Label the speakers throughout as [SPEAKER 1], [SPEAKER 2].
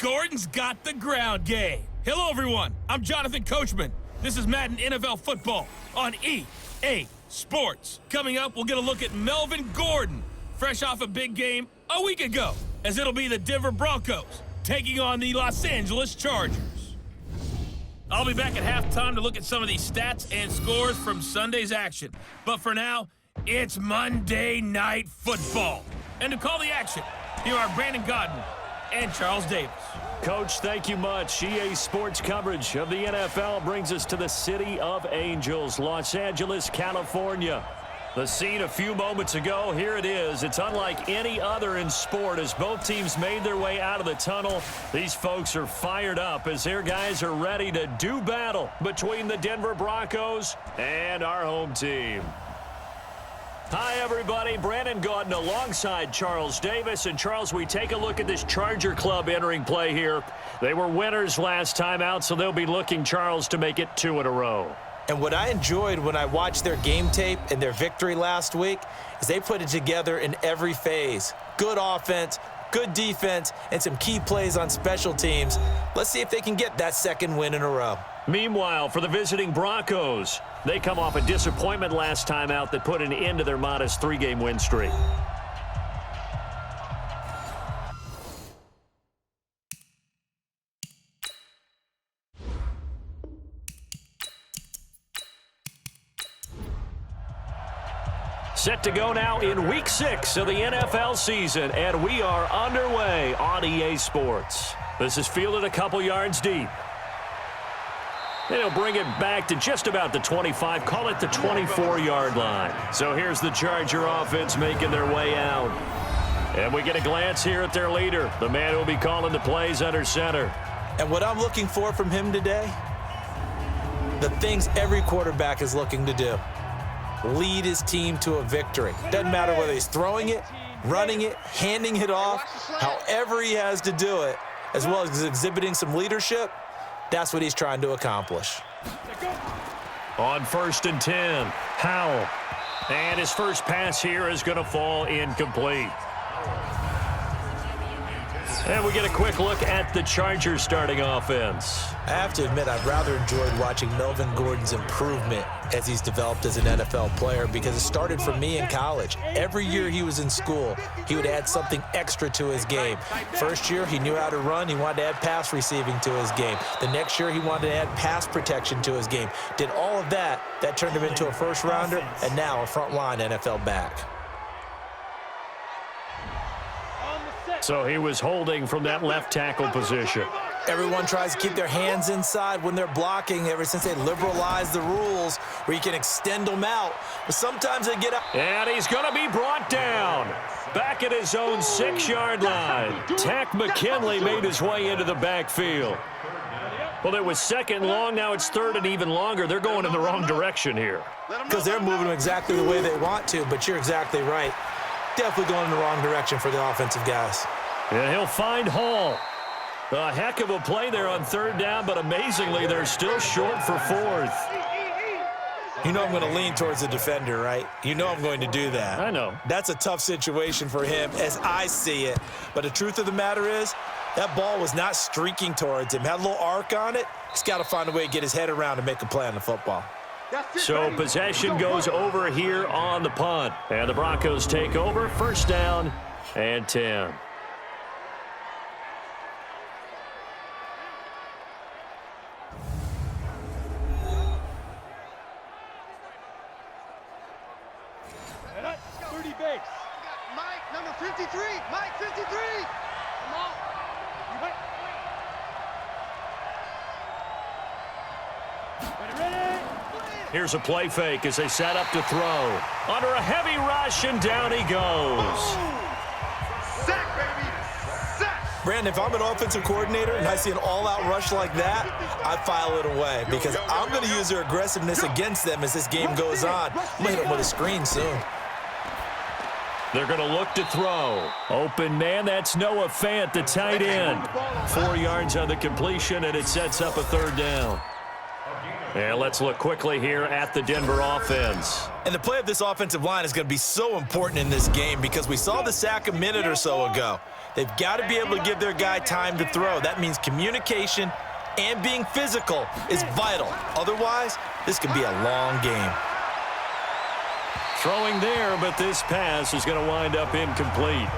[SPEAKER 1] Gordon's got the ground game. Hello, everyone. I'm Jonathan Coachman. This is Madden NFL Football on EA Sports. Coming up, we'll get a look at Melvin Gordon, fresh off a big game a week ago, as it'll be the Denver Broncos taking on the Los Angeles Chargers. I'll be back at halftime to look at some of these stats and scores from Sunday's action. But for now, it's Monday Night Football. And to call the action, here are Brandon Gaudin and Charles Davis.
[SPEAKER 2] Coach, thank you much. EA Sports coverage of the NFL brings us to the City of Angels, Los Angeles, California. The scene a few moments ago, here it is. It's unlike any other in sport as both teams made their way out of the tunnel. These folks are fired up as their guys are ready to do battle between the Denver Broncos and our home team. Hi, everybody. Brandon Gaudin alongside Charles Davis. And, Charles, we take a look at this Charger club entering play here. They were winners last time out, so they'll be looking, Charles, to make it 2 in a row.
[SPEAKER 3] And what I enjoyed when I watched their game tape and their victory last week is they put it together in every phase. Good offense, good defense, and some key plays on special teams. Let's see if they can get that second win in a row.
[SPEAKER 2] Meanwhile, for the visiting Broncos, they come off a disappointment last time out that put an end to their modest 3-game win streak. Set to go now in Week 6 of the NFL season, and we are underway on EA Sports. This is fielded a couple yards deep. And he'll bring it back to just about the 25, call it the 24-yard line. So here's the Charger offense making their way out. And we get a glance here at their leader, the man who will be calling the plays under center.
[SPEAKER 3] And what I'm looking for from him today, the things every quarterback is looking to do. Lead his team to a victory. Doesn't matter whether he's throwing it, running it, handing it off, however he has to do it, as well as exhibiting some leadership, that's what he's trying to accomplish.
[SPEAKER 2] On 1st and 10, Howell. And his first pass here is going to fall incomplete. And we get a quick look at the Chargers starting offense.
[SPEAKER 3] I have to admit, I've rather enjoyed watching Melvin Gordon's improvement as he's developed as an NFL player because it started for me in college. Every year he was in school, he would add something extra to his game. First year, he knew how to run. He wanted to add pass receiving to his game. The next year, he wanted to add pass protection to his game. Did all of that. That turned him into a first-rounder and now a front-line NFL back.
[SPEAKER 2] So he was holding from that left tackle position.
[SPEAKER 3] Everyone tries to keep their hands inside when they're blocking ever since they liberalized the rules where you can extend them out. But sometimes they get out.
[SPEAKER 2] And he's going to be brought down. Back at his own 6-yard line. Tack McKinley made his way into the backfield. Well, it was 2nd and long. Now it's 3rd and even longer. They're going in the wrong direction here.
[SPEAKER 3] Because they're moving them exactly the way they want to, but you're exactly right. Definitely going in the wrong direction for the offensive guys.
[SPEAKER 2] And he'll find Hall. A heck of a play there on 3rd down, but amazingly, they're still short for 4th.
[SPEAKER 3] You know I'm going to lean towards the defender, right? You know I'm going to do that.
[SPEAKER 2] I know.
[SPEAKER 3] That's a tough situation for him as I see it. But the truth of the matter is, that ball was not streaking towards him. Had a little arc on it. He's got to find a way to get his head around and make a play on the football.
[SPEAKER 2] So possession goes over here on the punt. And the Broncos take over, 1st down and 10.
[SPEAKER 4] Mike, number 53. Mike, 53. Come on. Ready?
[SPEAKER 2] Here's a play fake as they set up to throw. Under a heavy rush, and down he goes.
[SPEAKER 4] Sack, baby. Sack.
[SPEAKER 3] Brandon, if I'm an offensive coordinator and I see an all-out rush like that, I file it away because I'm going to use their aggressiveness against them as this game goes on. I'm going to hit them with a screen soon.
[SPEAKER 2] They're going to look to throw. Open man, that's Noah Fant, the tight end. 4 yards on the completion, and it sets up a 3rd down. And let's look quickly here at the Denver offense.
[SPEAKER 3] And the play of this offensive line is going to be so important in this game because we saw the sack a minute or so ago. They've got to be able to give their guy time to throw. That means communication and being physical is vital. Otherwise, this could be a long game.
[SPEAKER 2] Throwing there, but this pass is going to wind up incomplete.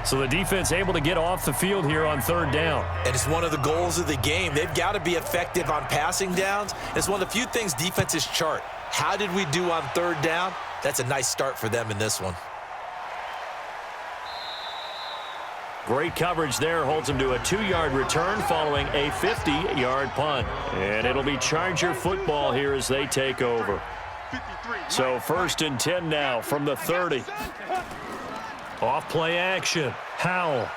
[SPEAKER 2] So the defense able to get off the field here on third down.
[SPEAKER 3] And it's one of the goals of the game. They've got to be effective on passing downs. It's one of the few things defenses chart. How did we do on third down? That's a nice start for them in this one.
[SPEAKER 2] Great coverage there. Holds them to a 2-yard return following a 50-yard punt. And it'll be Charger football here as they take over. So 1st and 10 now from the 30. Off play action. Howell.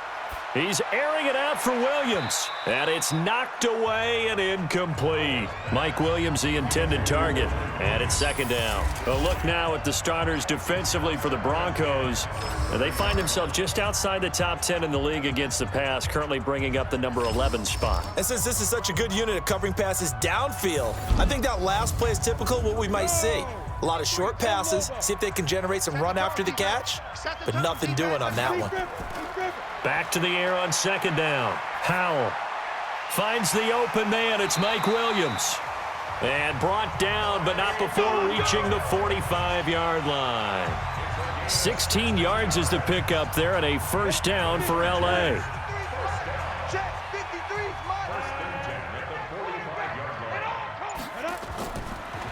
[SPEAKER 2] He's airing it out for Williams. And it's knocked away and incomplete. Mike Williams, the intended target. And it's 2nd down. A look now at the starters defensively for the Broncos. And they find themselves just outside the top 10 in the league against the pass, currently bringing up the number 11 spot.
[SPEAKER 3] And since this is such a good unit of covering passes downfield, I think that last play is typical of what we might see. A lot of short passes, see if they can generate some run after the catch, but nothing doing on that one.
[SPEAKER 2] Back to the air on 2nd down. Howell finds the open man. It's Mike Williams. And brought down, but not before reaching the 45-yard line. 16 yards is the pickup there, and a 1st down for L.A.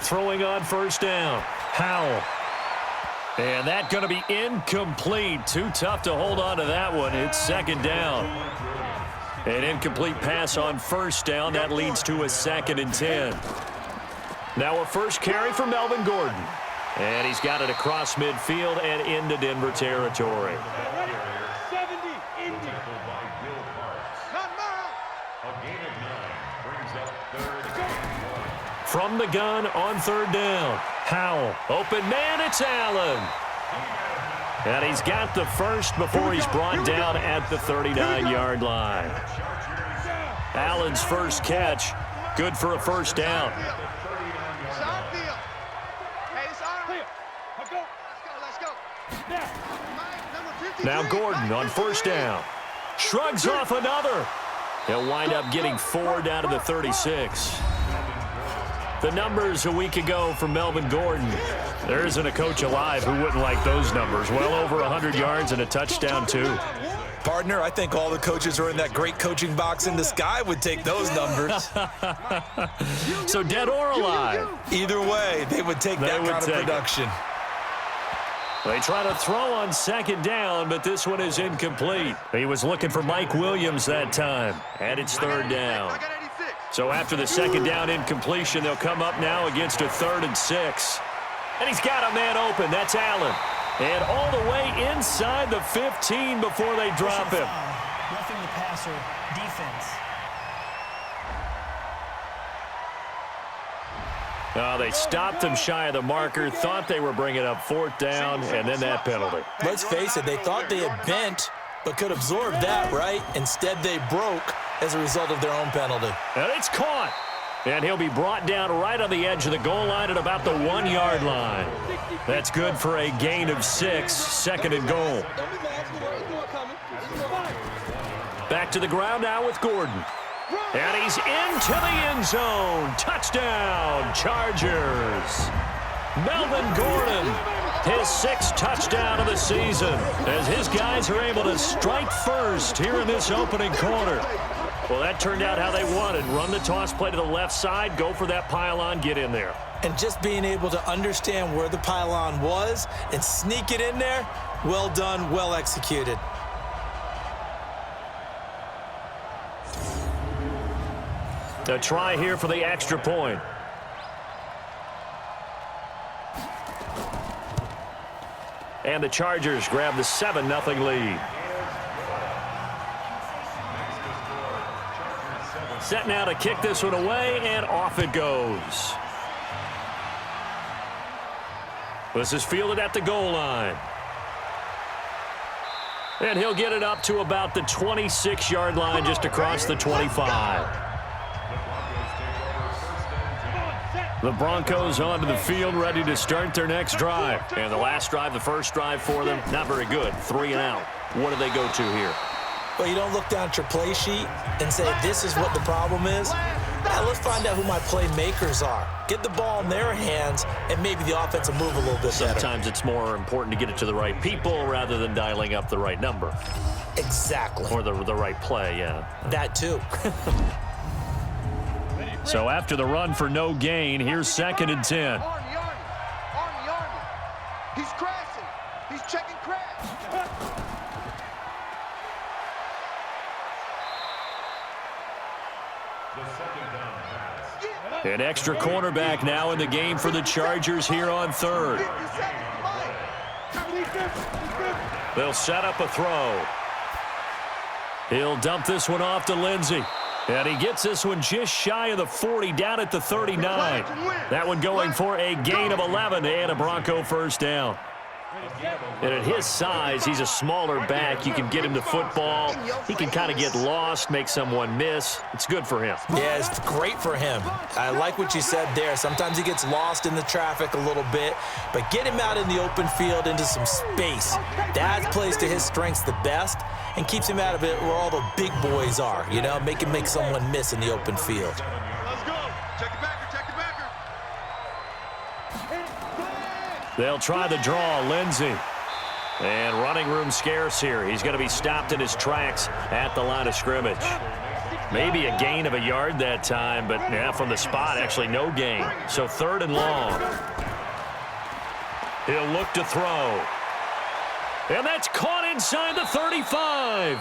[SPEAKER 2] Throwing on 1st down. Howell. And that's going to be incomplete. Too tough to hold on to that one. It's 2nd down. An incomplete pass on 1st down. That leads to a 2nd and 10. Now a first carry for Melvin Gordon. And he's got it across midfield and into Denver territory. From the gun on 3rd down. Howell. Open man, it's Allen. And he's got the first before he's brought down at the 39-yard line. Allen's first catch, good for a 1st down. Now Gordon on 1st down. Shrugs off another. He'll wind up getting 4 down to the 36. The numbers a week ago from Melvin Gordon. There isn't a coach alive who wouldn't like those numbers. Well over 100 yards and a touchdown, too.
[SPEAKER 3] Partner, I think all the coaches who are in that great coaching box in the sky would take those numbers.
[SPEAKER 2] So dead or alive?
[SPEAKER 3] Either way, they would take that kind of production.
[SPEAKER 2] They try to throw on 2nd down, but this one is incomplete. He was looking for Mike Williams that time, and it's 3rd down. So after the 2nd down incompletion, they'll come up now against a 3rd and 6. And he's got a man open. That's Allen. And all the way inside the 15 before they drop him.
[SPEAKER 5] Roughing the passer, defense.
[SPEAKER 2] They stopped him shy of the marker, thought they were bringing up 4th down, and then that penalty.
[SPEAKER 3] Let's face it, they thought they had bent, but could absorb that, right? Instead, they broke as a result of their own penalty.
[SPEAKER 2] And it's caught. And he'll be brought down right on the edge of the goal line at about the 1-yard line. That's good for a gain of 6, 2nd and goal. Back to the ground now with Gordon. And he's into the end zone. Touchdown, Chargers. Melvin Gordon, his 6th touchdown of the season, as his guys are able to strike first here in this opening quarter. Well, that turned out how they wanted. Run the toss play to the left side, go for that pylon, get in there.
[SPEAKER 3] And just being able to understand where the pylon was and sneak it in there, well done, well executed.
[SPEAKER 2] A try here for the extra point. And the Chargers grab the 7-0 lead. Set now to kick this one away, and off it goes. This is fielded at the goal line. And he'll get it up to about the 26-yard line, just across the 25. The Broncos onto the field, ready to start their next drive. And the last drive, the first drive for them, not very good. 3 and out. What do they go to here?
[SPEAKER 3] Well, you don't look down at your play sheet and say, this is what the problem is. Now let's find out who my playmakers are. Get the ball in their hands, and maybe the offense will move a little bit better.
[SPEAKER 2] Sometimes it's more important to get it to the right people rather than dialing up the right number.
[SPEAKER 3] Exactly.
[SPEAKER 2] Or the right play, yeah.
[SPEAKER 3] That too.
[SPEAKER 2] So after the run for no gain, here's 2nd and 10.
[SPEAKER 4] Arnie. He's crashing. He's checking crash.
[SPEAKER 2] An extra cornerback now in the game for the Chargers here on 3rd. They'll set up a throw. He'll dump this one off to Lindsey. And he gets this one just shy of the 40, down at the 39. That one going for a gain of 11 and a Bronco first down. And at his size, he's a smaller back. You can get him the football. He can kind of get lost, make someone miss. It's good for him.
[SPEAKER 3] Yeah, it's great for him. I like what you said there. Sometimes he gets lost in the traffic a little bit, but get him out in the open field into some space. That plays to his strengths the best and keeps him out of it where all the big boys are, you know, make him make someone miss in the open field.
[SPEAKER 4] Let's go. Check it backer.
[SPEAKER 2] They'll try the draw, Lindsey. And running room scarce here. He's going to be stopped in his tracks at the line of scrimmage. Maybe a gain of a yard that time, but yeah, from the spot, actually no gain. So 3rd and long. He'll look to throw. And that's caught inside the 35.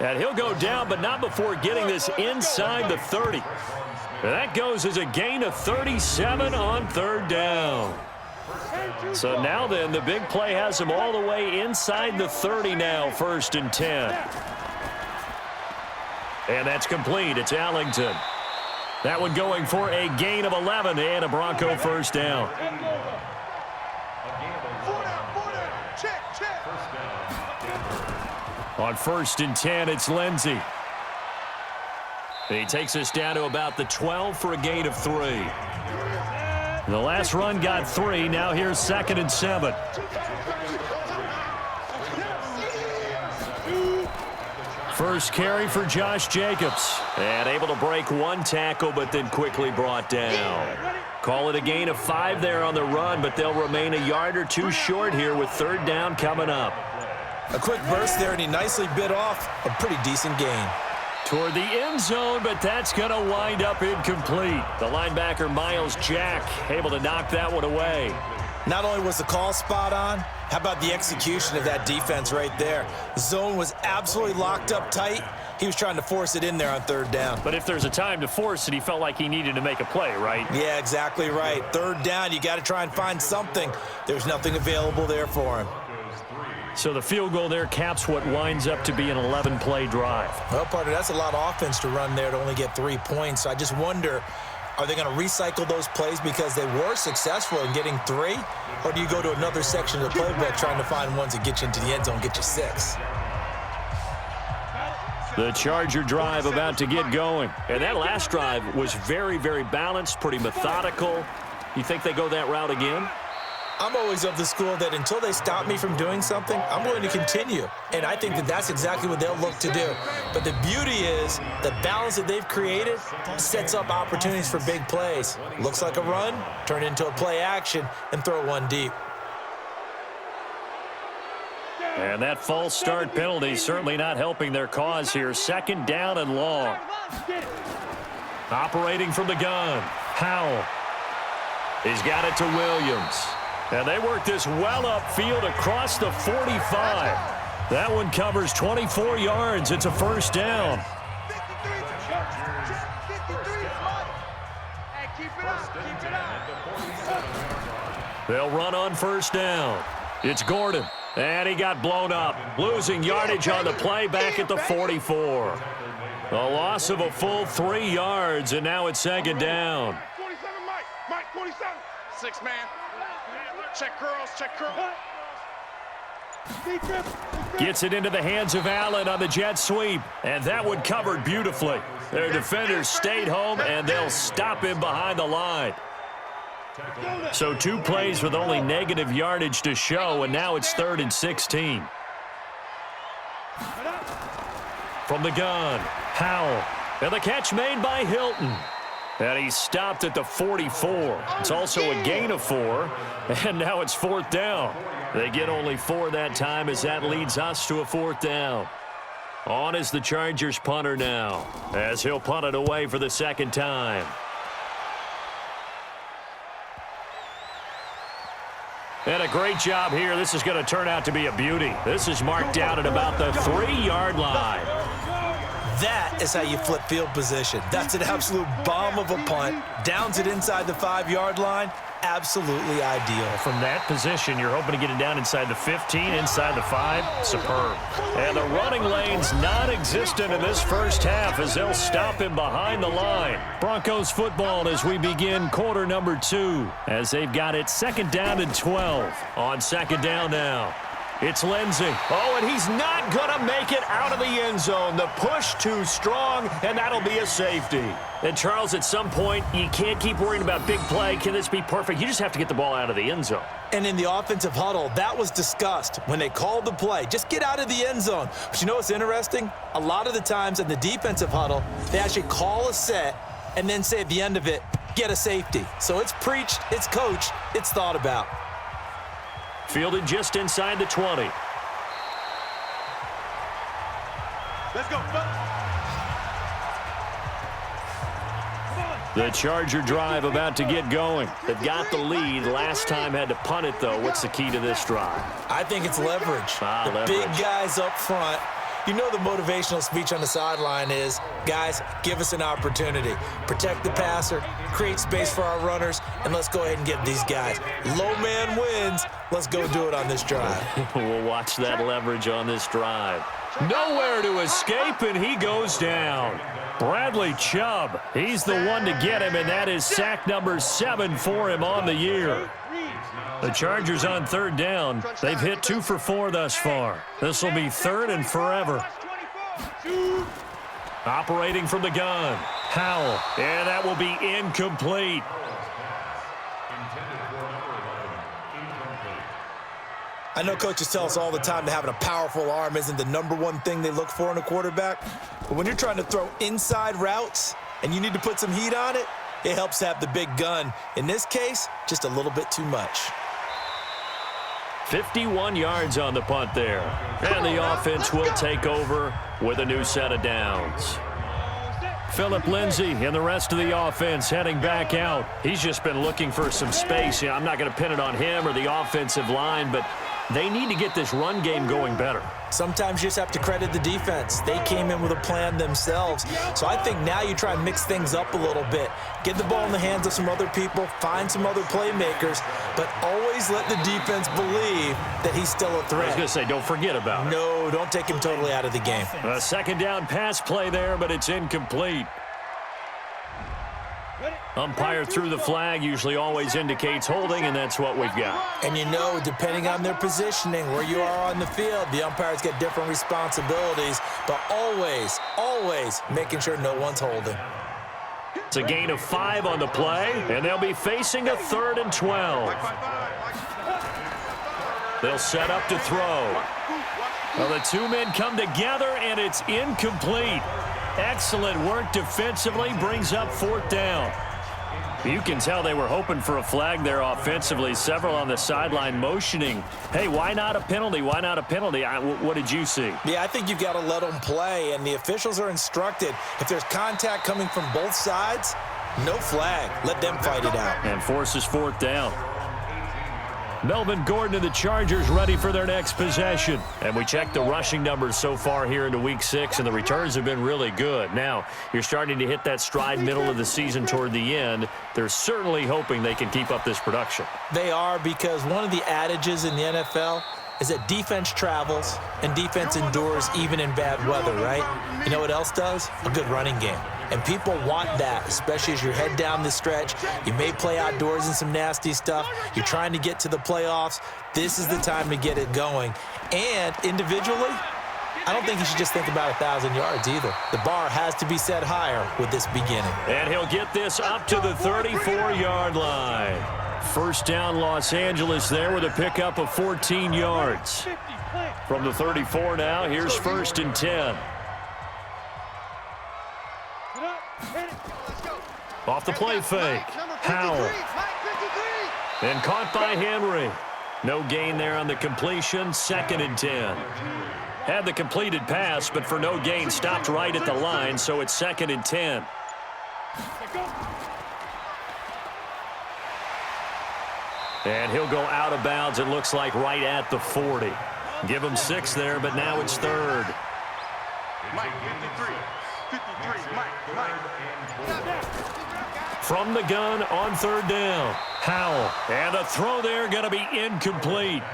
[SPEAKER 2] And he'll go down, but not before getting this inside the 30. And that goes as a gain of 37 on 3rd down. So now then, the big play has him all the way inside the 30 now, 1st and 10. And that's complete. It's Allington. That one going for a gain of 11 and a Bronco first down. On 1st and 10, it's Lindsey. He takes us down to about the 12 for a gain of 3. The last run got 3. Now here's 2nd and 7. First carry for Josh Jacobs. And able to break 1 tackle, but then quickly brought down. Call it a gain of 5 there on the run, but they'll remain a yard or 2 short here with 3rd down coming up.
[SPEAKER 3] A quick burst there, and he nicely bit off a pretty decent gain.
[SPEAKER 2] Toward the end zone, but that's going to wind up incomplete. The linebacker, Miles Jack, able to knock that one away.
[SPEAKER 3] Not only was the call spot on, how about the execution of that defense right there? The zone was absolutely locked up tight. He was trying to force it in there on 3rd down.
[SPEAKER 2] But if there's a time to force it, he felt like he needed to make a play, right?
[SPEAKER 3] Yeah, exactly right. 3rd down, you got to try and find something. There's nothing available there for him.
[SPEAKER 2] So the field goal there caps what winds up to be an 11-play drive.
[SPEAKER 3] Well, partner, that's a lot of offense to run there to only get 3 points. So I just wonder, are they going to recycle those plays because they were successful in getting 3? Or do you go to another section of the playbook trying to find ones that get you into the end zone and get you 6?
[SPEAKER 2] The Charger drive about to get going. And that last drive was very, very balanced, pretty methodical. You think they go that route again?
[SPEAKER 3] I'm always of the school that until they stop me from doing something, I'm going to continue. And I think that that's exactly what they'll look to do. But the beauty is the balance that they've created sets up opportunities for big plays. Looks like a run, turn it into a play action, and throw one deep.
[SPEAKER 2] And that false start penalty certainly not helping their cause here. 2nd down and long. Operating from the gun, Howell. He's got it to Williams. And they work this well upfield across the 45. That one covers 24 yards. It's a first down. They'll run on first down. It's Gordon. And he got blown up. Losing yardage on the play back at the 44. A loss of a full 3 yards, and now it's 2nd down.
[SPEAKER 4] 27, Mike 27. 6 man. Check curls.
[SPEAKER 2] Gets it into the hands of Allen on the jet sweep. And that one covered beautifully. Their defenders stayed home, and they'll stop him behind the line. So 2 plays with only negative yardage to show, and now it's 3rd and 16. From the gun, Howell. And the catch made by Hilton. And he stopped at the 44. It's also a gain of 4, and now it's 4th down. They get only 4 that time as that leads us to a 4th down. On is the Chargers punter now, as he'll punt it away for the 2nd time. And a great job here. This is going to turn out to be a beauty. This is marked down at about the 3-yard line.
[SPEAKER 3] That is how you flip field position. That's an absolute bomb of a punt. Downs it inside the 5-yard line. Absolutely ideal.
[SPEAKER 2] From that position, you're hoping to get it down inside the 15, inside the 5. Superb. And the running lane's non-existent in this first half as they'll stop him behind the line. Broncos football as we begin quarter number 2 as they've got it 2nd down and 12. On 2nd down now. It's Lindsey. Oh, and he's not going to make it out of the end zone. The push too strong, and that'll be a safety. And, Charles, at some point, you can't keep worrying about big play. Can this be perfect? You just have to get the ball out of the end zone.
[SPEAKER 3] And in the offensive huddle, that was discussed when they called the play. Just get out of the end zone. But you know what's interesting? A lot of the times in the defensive huddle, they actually call a set and then say at the end of it, get a safety. So it's preached, it's coached, it's thought about.
[SPEAKER 2] Fielded just inside the 20.
[SPEAKER 4] Let's go.
[SPEAKER 2] The Charger drive about to get going. They've got the lead. Last time had to punt it, though. What's the key to this drive?
[SPEAKER 3] I think it's leverage.
[SPEAKER 2] Leverage.
[SPEAKER 3] Big guys up front. You know the motivational speech on the sideline is, guys, give us an opportunity. Protect the passer, create space for our runners, and let's go ahead and get these guys. Low man wins. Let's go do it on this drive.
[SPEAKER 2] We'll watch that leverage on this drive. Nowhere to escape, and he goes down. Bradley Chubb, he's the one to get him, and that is sack number 7 for him on the year. The Chargers on 3rd down. They've hit 2 for 4 thus far. This will be 3rd and forever. Operating from the gun, Howell, and that will be incomplete.
[SPEAKER 3] I know coaches tell us all the time that having a powerful arm isn't the #1 thing they look for in a quarterback. But when you're trying to throw inside routes and you need to put some heat on it, it helps to have the big gun. In this case, just a little bit too much.
[SPEAKER 2] 51 yards on the punt there. And the offense will take over with a new set of downs. Phillip Lindsay and the rest of the offense heading back out. He's just been looking for some space. I'm not going to pin it on him or the offensive line, but they need to get this run game going better.
[SPEAKER 3] Sometimes you just have to credit the defense. They came in with a plan themselves. So I think now you try and mix things up a little bit. Get the ball in the hands of some other people, find some other playmakers, but always let the defense believe that he's still a threat.
[SPEAKER 2] I was going to say, don't forget about it.
[SPEAKER 3] No, don't take him totally out of the game.
[SPEAKER 2] A 2nd down pass play there, but it's incomplete. Umpire threw the flag, usually always indicates holding, and that's what we've got.
[SPEAKER 3] And you know, depending on their positioning, where you are on the field, the umpires get different responsibilities, but always, always making sure no one's holding.
[SPEAKER 2] It's a gain of 5 on the play, and they'll be facing a 3rd and 12. They'll set up to throw. Well, the 2 men come together, and it's incomplete. Excellent work defensively, brings up 4th down. You can tell they were hoping for a flag there offensively. Several on the sideline motioning. Hey, why not a penalty? Why not a penalty? What did you see?
[SPEAKER 3] Yeah, I think you've got to let them play, and the officials are instructed. If there's contact coming from both sides, no flag. Let them fight it out.
[SPEAKER 2] And forces 4th down. Melvin Gordon and the Chargers ready for their next possession. And we checked the rushing numbers so far here into Week 6, and the returns have been really good. Now, you're starting to hit that stride middle of the season toward the end. They're certainly hoping they can keep up this production.
[SPEAKER 3] They are, because one of the adages in the NFL is that defense travels and defense endures even in bad weather, right? You know what else does? A good running game. And people want that, especially as you head down the stretch. You may play outdoors in some nasty stuff. You're trying to get to the playoffs. This is the time to get it going. And individually, I don't think he should just think about 1,000 yards either. The bar has to be set higher with this beginning.
[SPEAKER 2] And he'll get this up to the 34-yard line. First down, Los Angeles there with a pickup of 14 yards. From the 34 now, here's 1st and 10. Off the play fake. Howell. And caught by Henry. No gain there on the completion. 2nd and 10. Had the completed pass, but for no gain, stopped right at the line, so it's 2nd and 10. And he'll go out of bounds, it looks like, right at the 40. Give him 6 there, but now it's 3rd.
[SPEAKER 4] Mike, 53. 53, Mike.
[SPEAKER 2] From the gun on 3rd down. Howell. And a throw there going to be incomplete.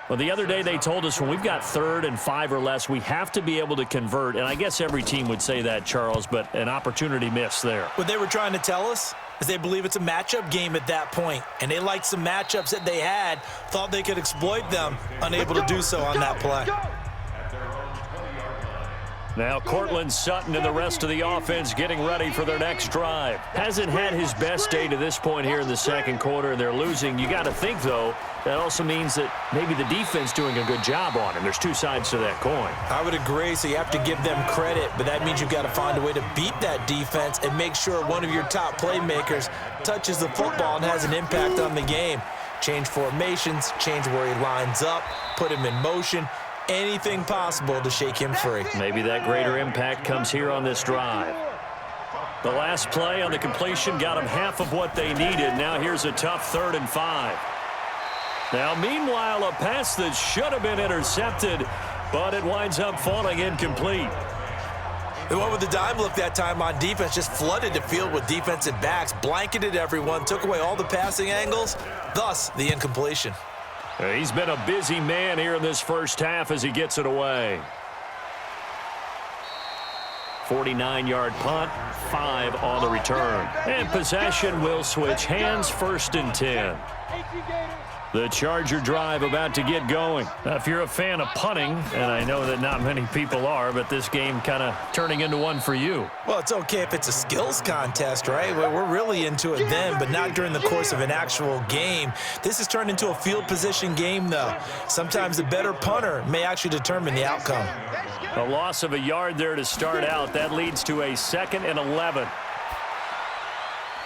[SPEAKER 2] Well, the other day they told us when we've got 3rd and 5 or less, we have to be able to convert. And I guess every team would say that, Charles, but an opportunity missed there.
[SPEAKER 3] What they were trying to tell us is they believe it's a matchup game at that point. And they liked some matchups that they had, thought they could exploit them, unable to do so on that play.
[SPEAKER 2] Now Cortland Sutton and the rest of the offense getting ready for their next drive. Hasn't had his best day to this point here in the 2nd quarter. They're losing. You got to think, though, that also means that maybe the defense doing a good job on him. There's 2 sides to that coin.
[SPEAKER 3] I would agree, so you have to give them credit, but that means you've got to find a way to beat that defense and make sure one of your top playmakers touches the football and has an impact on the game. Change formations, change where he lines up, put him in motion. Anything possible to shake him free.
[SPEAKER 2] Maybe that greater impact comes here on this drive. The last play on the completion got them half of what they needed. Now here's a tough 3rd and 5. Now, meanwhile, a pass that should have been intercepted, but it winds up falling incomplete.
[SPEAKER 3] The one with the dime look that time on defense just flooded the field with defensive backs, blanketed everyone, took away all the passing angles, thus the incompletion.
[SPEAKER 2] He's been a busy man here in this first half as he gets it away. 49-yard punt, 5 on the return. And possession will switch hands, 1st and 10. The Charger drive about to get going. Now, if you're a fan of punting, and I know that not many people are, but this game kind of turning into one for you.
[SPEAKER 3] Well, it's okay if it's a skills contest, right? We're really into it then, but not during the course of an actual game. This has turned into a field position game, though. Sometimes the better punter may actually determine the outcome.
[SPEAKER 2] A loss of a yard there to start out. That leads to a 2nd and 11.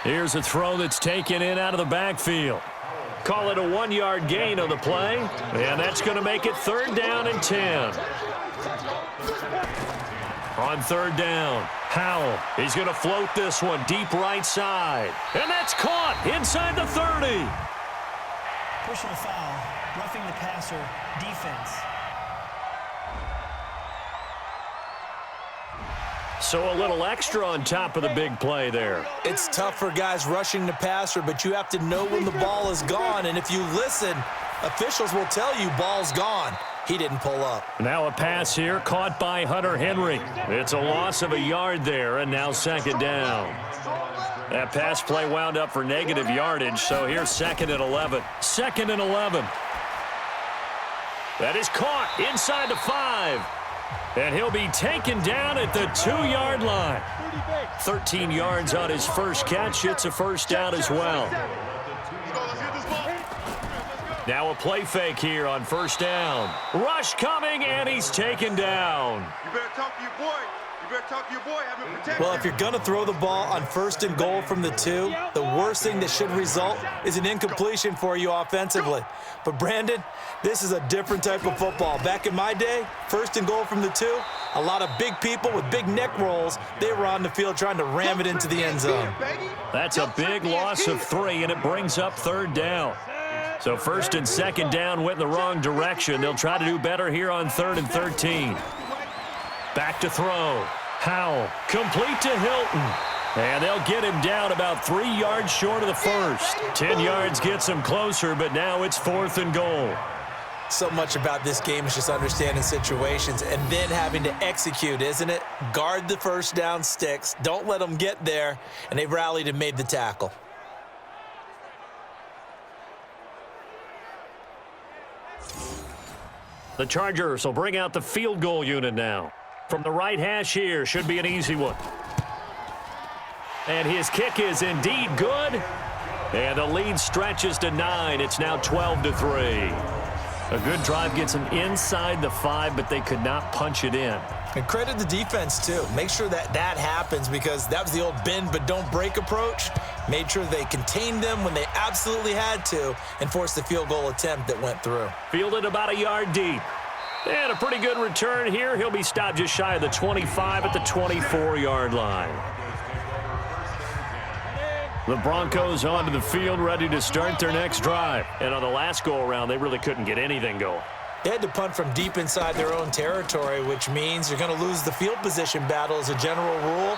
[SPEAKER 2] Here's a throw that's taken in out of the backfield. Call it a 1-yard gain on the play, and that's going to make it 3rd down and 10. On 3rd down, Howell. He's going to float this one deep right side, and that's caught inside the 30.
[SPEAKER 5] Personal foul, roughing the passer, defense.
[SPEAKER 2] So a little extra on top of the big play there.
[SPEAKER 3] It's tough for guys rushing the passer, but you have to know when the ball is gone. And if you listen, officials will tell you ball's gone. He didn't pull up.
[SPEAKER 2] Now a pass here caught by Hunter Henry. It's a loss of a yard there, and now 2nd down. That pass play wound up for negative yardage, so here's 2nd and 11. 2nd and 11. That is caught inside the 5. And he'll be taken down at the 2-yard line. 13 yards on his first catch. It's a 1st down as well. Now a play fake here on 1st down. Rush coming, and he's taken down.
[SPEAKER 4] You better talk to your boy. You better talk to your boy. Have him protected.
[SPEAKER 3] Well, if you're going to throw the ball on 1st and goal from the 2, the worst thing that should result is an incompletion for you offensively. But, Brandon, this is a different type of football. Back in my day, 1st and goal from the 2, a lot of big people with big neck rolls, they were on the field trying to ram it into the end zone.
[SPEAKER 2] That's a big loss of 3, and it brings up 3rd down. So 1st and 2nd down went in the wrong direction. They'll try to do better here on 3rd and 13. Back to throw. Howell, complete to Hilton. And they'll get him down about 3 yards short of the 1st. 10 yards gets him closer, but now it's 4th and goal.
[SPEAKER 3] So much about this game is just understanding situations and then having to execute, isn't it? Guard the 1st down sticks. Don't let them get there. And they rallied and made the tackle.
[SPEAKER 2] The Chargers will bring out the field goal unit now. From the right hash here, should be an easy one. And his kick is indeed good. And the lead stretches to 9. It's now 12-3. A good drive gets them inside the 5, but they could not punch it in.
[SPEAKER 3] And credit the defense, too. Make sure that happens, because that was the old bend but don't break approach. Made sure they contained them when they absolutely had to and forced the field goal attempt that went through.
[SPEAKER 2] Fielded about a yard deep. And a pretty good return here. He'll be stopped just shy of the 25 at the 24-yard line. The Broncos onto the field, ready to start their next drive. And on the last go-around, they really couldn't get anything going.
[SPEAKER 3] They had to punt from deep inside their own territory, which means you're going to lose the field position battle as a general rule.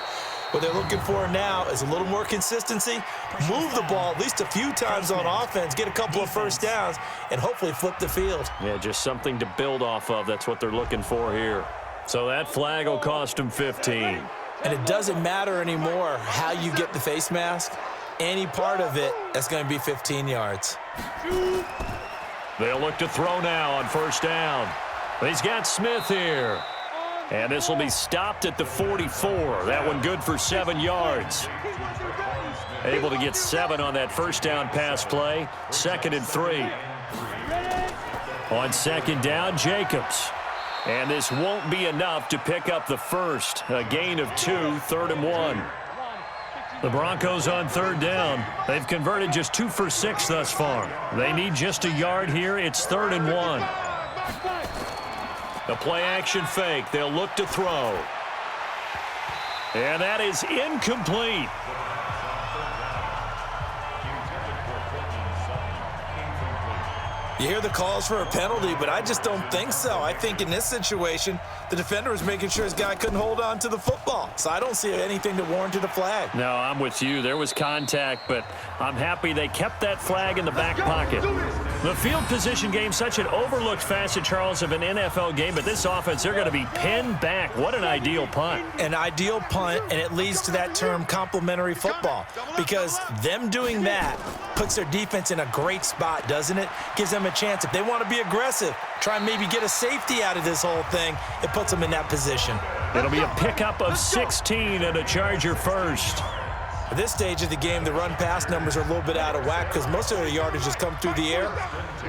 [SPEAKER 3] What they're looking for now is a little more consistency, move the ball at least a few times on offense, get a couple of first downs, and hopefully flip the field.
[SPEAKER 2] Yeah, just something to build off of. That's what they're looking for here. So that flag will cost them 15.
[SPEAKER 3] And it doesn't matter anymore how you get the face mask. Any part of it, that's going to be 15 yards.
[SPEAKER 2] They'll look to throw now on first down. He's got Smith here. And this will be stopped at the 44. That one good for 7 yards. Able to get 7 on that first down pass play. 2nd and 3. On 2nd down, Jacobs. And this won't be enough to pick up the first. A gain of 2, 3rd and 1. The Broncos on 3rd down. They've converted just 2 for 6 thus far. They need just a yard here. It's 3rd and 1. The play-action fake. They'll look to throw. And that is incomplete.
[SPEAKER 3] You hear the calls for a penalty, but I just don't think so. I think in this situation, the defender was making sure his guy couldn't hold on to the football. So I don't see anything that warranted a flag.
[SPEAKER 2] No, I'm with you. There was contact, but I'm happy they kept that flag in the back pocket. The field position game, such an overlooked facet, Charles, of an NFL game, but this offense, they're going to be pinned back. What an ideal punt.
[SPEAKER 3] An ideal punt, and it leads to that term complementary football, because them doing that puts their defense in a great spot, doesn't it? Gives them a chance. If they want to be aggressive, try and maybe get a safety out of this whole thing, it puts them in that position.
[SPEAKER 2] It'll be a pickup of 16 and a Charger first.
[SPEAKER 3] At this stage of the game, the run-pass numbers are a little bit out of whack because most of their yardage has come through the air.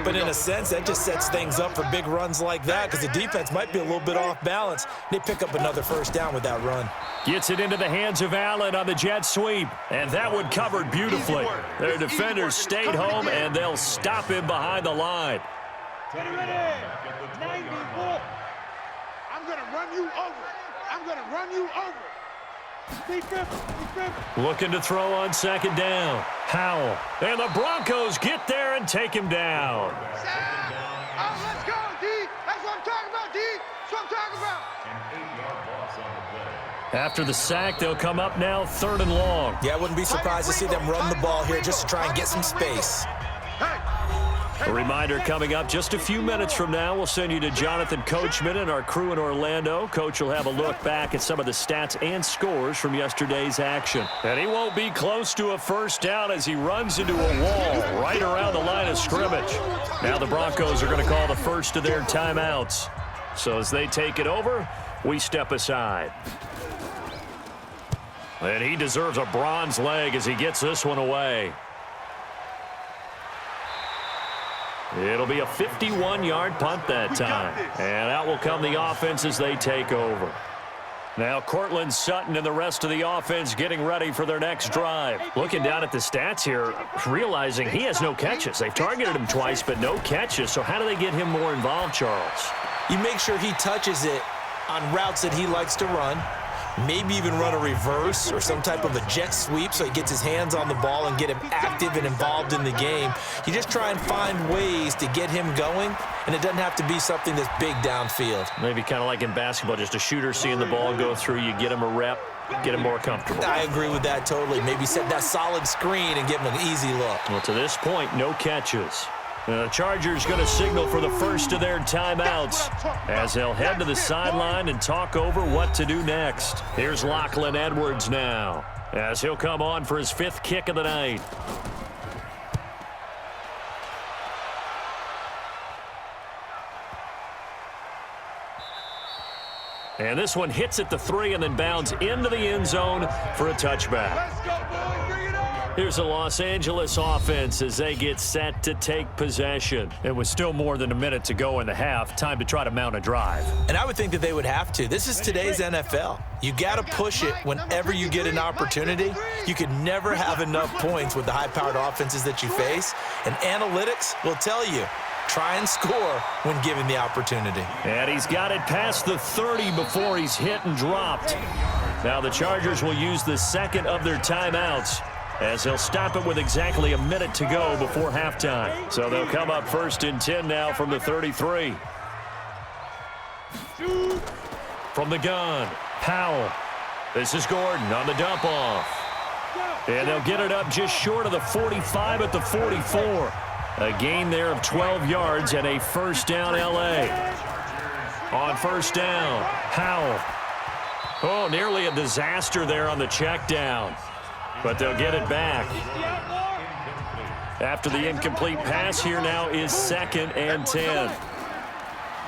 [SPEAKER 3] But in a sense, that just sets things up for big runs like that because the defense might be a little bit off balance. They pick up another first down with that run.
[SPEAKER 2] Gets it into the hands of Allen on the jet sweep. And that one covered beautifully. Their defenders stayed home, and they'll stop him behind the line.
[SPEAKER 4] I'm going to run you over. I'm going to run you over.
[SPEAKER 2] Looking to throw on 2nd down. Howell. And the Broncos get there and take him down.
[SPEAKER 4] Let's go, D. That's what I'm talking about, D. That's what I'm talking about.
[SPEAKER 2] After the sack, they'll come up now 3rd and long.
[SPEAKER 3] Yeah, I wouldn't be surprised to see them run the ball here just to try and get some space.
[SPEAKER 2] A reminder coming up just a few minutes from now. We'll send you to Jonathan Coachman and our crew in Orlando. Coach will have a look back at some of the stats and scores from yesterday's action. And he won't be close to a first down as he runs into a wall right around the line of scrimmage. Now the Broncos are going to call the first of their timeouts. So as they take it over, we step aside. And he deserves a bronze leg as he gets this one away. It'll be a 51-yard punt that time. And out will come the offense as they take over. Now Cortland Sutton and the rest of the offense getting ready for their next drive. Looking down at the stats here, realizing he has no catches. They've targeted him twice, but no catches. So how do they get him more involved, Charles?
[SPEAKER 3] You make sure he touches it on routes that he likes to run. Maybe even run a reverse or some type of a jet sweep so he gets his hands on the ball and get him active and involved in the game. You just try and find ways to get him going, and it doesn't have to be something that's big downfield.
[SPEAKER 2] Maybe kind of like in basketball, just a shooter seeing the ball go through, you get him a rep, get him more comfortable.
[SPEAKER 3] I agree with that totally. Maybe set that solid screen and give him an easy look.
[SPEAKER 2] Well, to this point, no catches. The Chargers going to signal for the first of their timeouts as they'll head to the sideline and talk over what to do next. Here's Lachlan Edwards now as he'll come on for his 5th kick of the night. And this one hits at the 3 and then bounds into the end zone for a touchback.
[SPEAKER 4] Let's go, boys. Bring it on.
[SPEAKER 2] Here's the Los Angeles offense as they get set to take possession. It was still more than a minute to go in the half. Time to try to mount a drive.
[SPEAKER 3] And I would think that they would have to. This is today's NFL. You got to push it whenever you get an opportunity. You can never have enough points with the high-powered offenses that you face. And analytics will tell you, try and score when given the opportunity.
[SPEAKER 2] And he's got it past the 30 before he's hit and dropped. Now the Chargers will use the second of their timeouts, as they'll stop it with exactly a minute to go before halftime. So they'll come up 1st and 10 now from the 33. From the gun, Powell. This is Gordon on the dump off. And they'll get it up just short of the 45 at the 44. A gain there of 12 yards and a first down L.A. On first down, Powell. Oh, nearly a disaster there on the check down. But they'll get it back. After the incomplete pass, here now is 2nd and 10.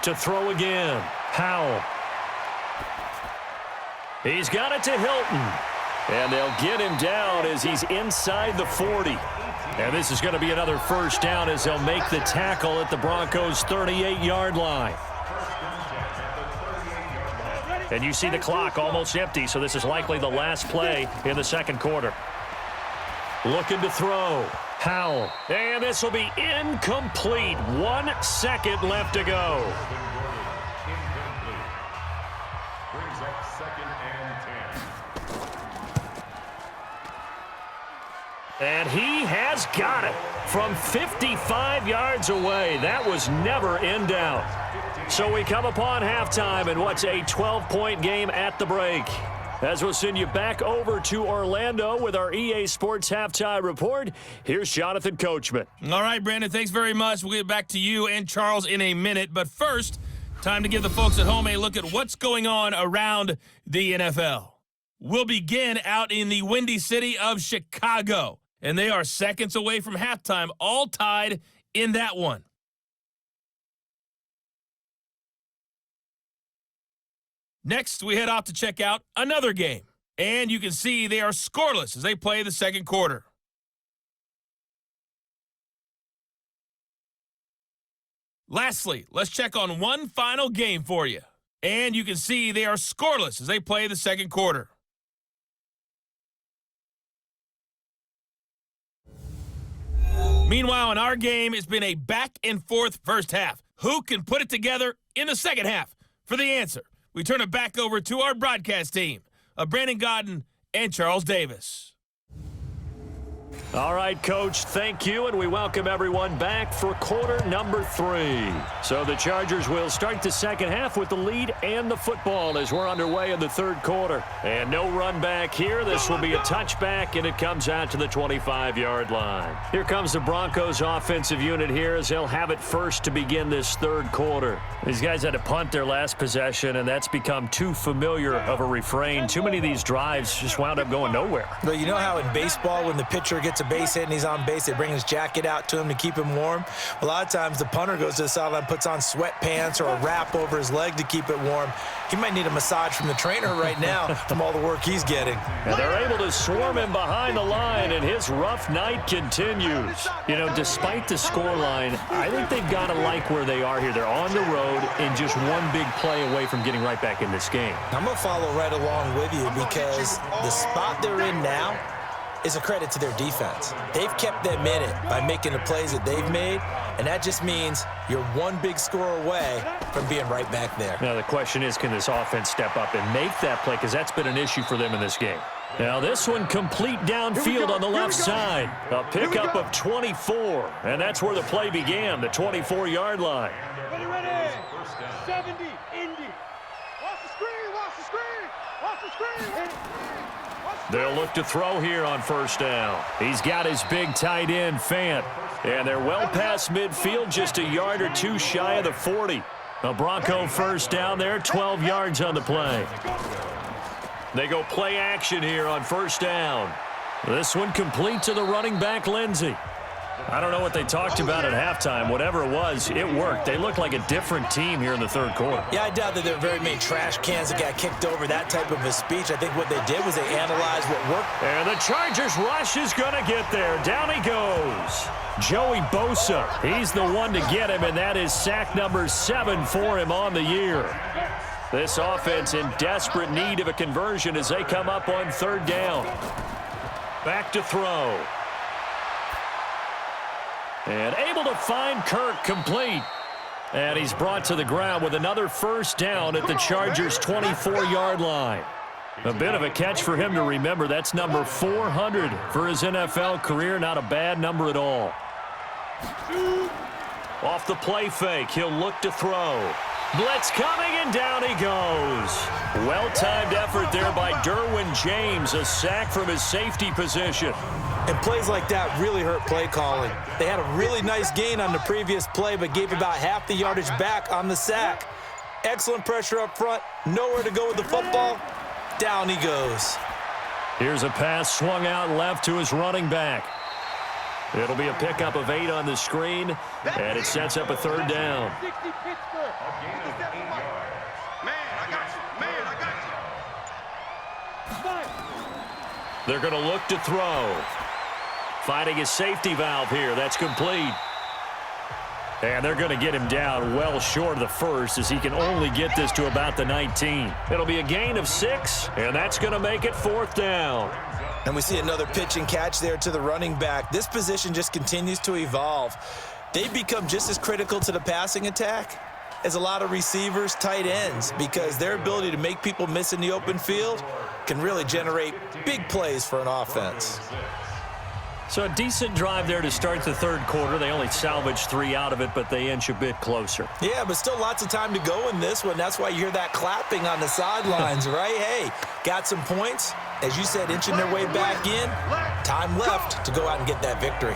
[SPEAKER 2] To throw again, Powell. He's got it to Hilton. And they'll get him down as he's inside the 40. And this is going to be another first down as they'll make the tackle at the Broncos' 38-yard line. And you see the clock almost empty, so this is likely the last play in the second quarter. Looking to throw. Powell. And this will be incomplete. 1 second left to go.
[SPEAKER 6] Brings up 2nd and 10.
[SPEAKER 2] And he has got it from 55 yards away. That was never in doubt. So we come upon halftime in what's a 12-point game at the break. As we'll send you back over to Orlando with our EA Sports Halftime Report, here's Jonathan Coachman.
[SPEAKER 1] All right, Brandon, thanks very much. We'll get back to you and Charles in a minute. But first, time to give the folks at home a look at what's going on around the NFL. We'll begin out in the windy city of Chicago, and they are seconds away from halftime, all tied in that one. Next, we head off to check out another game. And you can see they are scoreless as they play the second quarter. Lastly, let's check on one final game for you. And you can see they are scoreless as they play the second quarter. Meanwhile, in our game, it's been a back-and-forth first half. Who can put it together in the second half? For the answer, we turn it back over to our broadcast team of Brandon Godden and Charles Davis.
[SPEAKER 2] All right, Coach, thank you, and we welcome everyone back for quarter number 3. So the Chargers will start the second half with the lead and the football as we're underway in the third quarter. And no run back here. This will be a touchback, and it comes out to the 25-yard line. Here comes the Broncos offensive unit here as they'll have it first to begin this third quarter. These guys had to punt their last possession, and that's become too familiar of a refrain. Too many of these drives just wound up going nowhere.
[SPEAKER 3] But you know how in baseball, when the pitcher gets a base hit and he's on base, they bring his jacket out to him to keep him warm? A lot of times the punter goes to the sideline, puts on sweatpants or a wrap over his leg to keep it warm. He might need a massage from the trainer right now from all the work he's getting.
[SPEAKER 2] And they're able to swarm him behind the line, and his rough night continues. You know, despite the scoreline, I think they've got to like where they are here. They're on the road and just one big play away from getting right back in this game.
[SPEAKER 3] I'm going to follow right along with you because the spot they're in now is a credit to their defense. They've kept them in it by making the plays that they've made, and that just means you're one big score away from being right back there.
[SPEAKER 2] Now the question is, can this offense step up and make that play, because that's been an issue for them in this game. Now this one complete downfield on the left side. A pickup of 24, and that's where the play began, the 24-yard line.
[SPEAKER 4] Ready. 70, Indy. Watch the screen, watch the screen, watch the screen.
[SPEAKER 2] They'll look to throw here on first down. He's got his big tight end, Fant. And they're well past midfield, just a yard or two shy of the 40. A Bronco first down there, 12 yards on the play. They go play action here on first down. This one complete to the running back, Lindsey. I don't know what they talked about at halftime. Whatever it was, it worked. They looked like a different team here in the third quarter.
[SPEAKER 3] Yeah, I doubt that there were very many trash cans that got kicked over, that type of a speech. I think what they did was they analyzed what worked.
[SPEAKER 2] And the Chargers rush is going to get there. Down he goes. Joey Bosa, he's the one to get him, and that is sack number 7 for him on the year. This offense in desperate need of a conversion as they come up on third down. Back to throw. And able to find Kirk complete. And he's brought to the ground with another first down at the Chargers' 24-yard line. A bit of a catch for him to remember. That's number 400 for his NFL career. Not a bad number at all. Off the play fake, he'll look to throw. Blitz coming, and down he goes. Well-timed effort there by Derwin James. A sack from his safety position.
[SPEAKER 3] And plays like that really hurt play calling. They had a really nice gain on the previous play, but gave about half the yardage back on the sack. Excellent pressure up front. Nowhere to go with the football. Down he goes.
[SPEAKER 2] Here's a pass swung out left to his running back. It'll be a pickup of 8 on the screen, and it sets up a third down. They're going to look to throw. Finding his safety valve here. That's complete. And they're going to get him down well short of the first as he can only get this to about the 19. It'll be a gain of 6, and that's going to make it fourth down.
[SPEAKER 3] And we see another pitch and catch there to the running back. This position just continues to evolve. They've become just as critical to the passing attack as a lot of receivers, tight ends, because their ability to make people miss in the open field can really generate big plays for an offense.
[SPEAKER 2] So a decent drive there to start the third quarter. They only salvaged 3 out of it, but they inch a bit closer.
[SPEAKER 3] Yeah, but still lots of time to go in this one. That's why you hear that clapping on the sidelines, right? Hey, got some points. As you said, inching their way back in. Time left to go out and get that victory.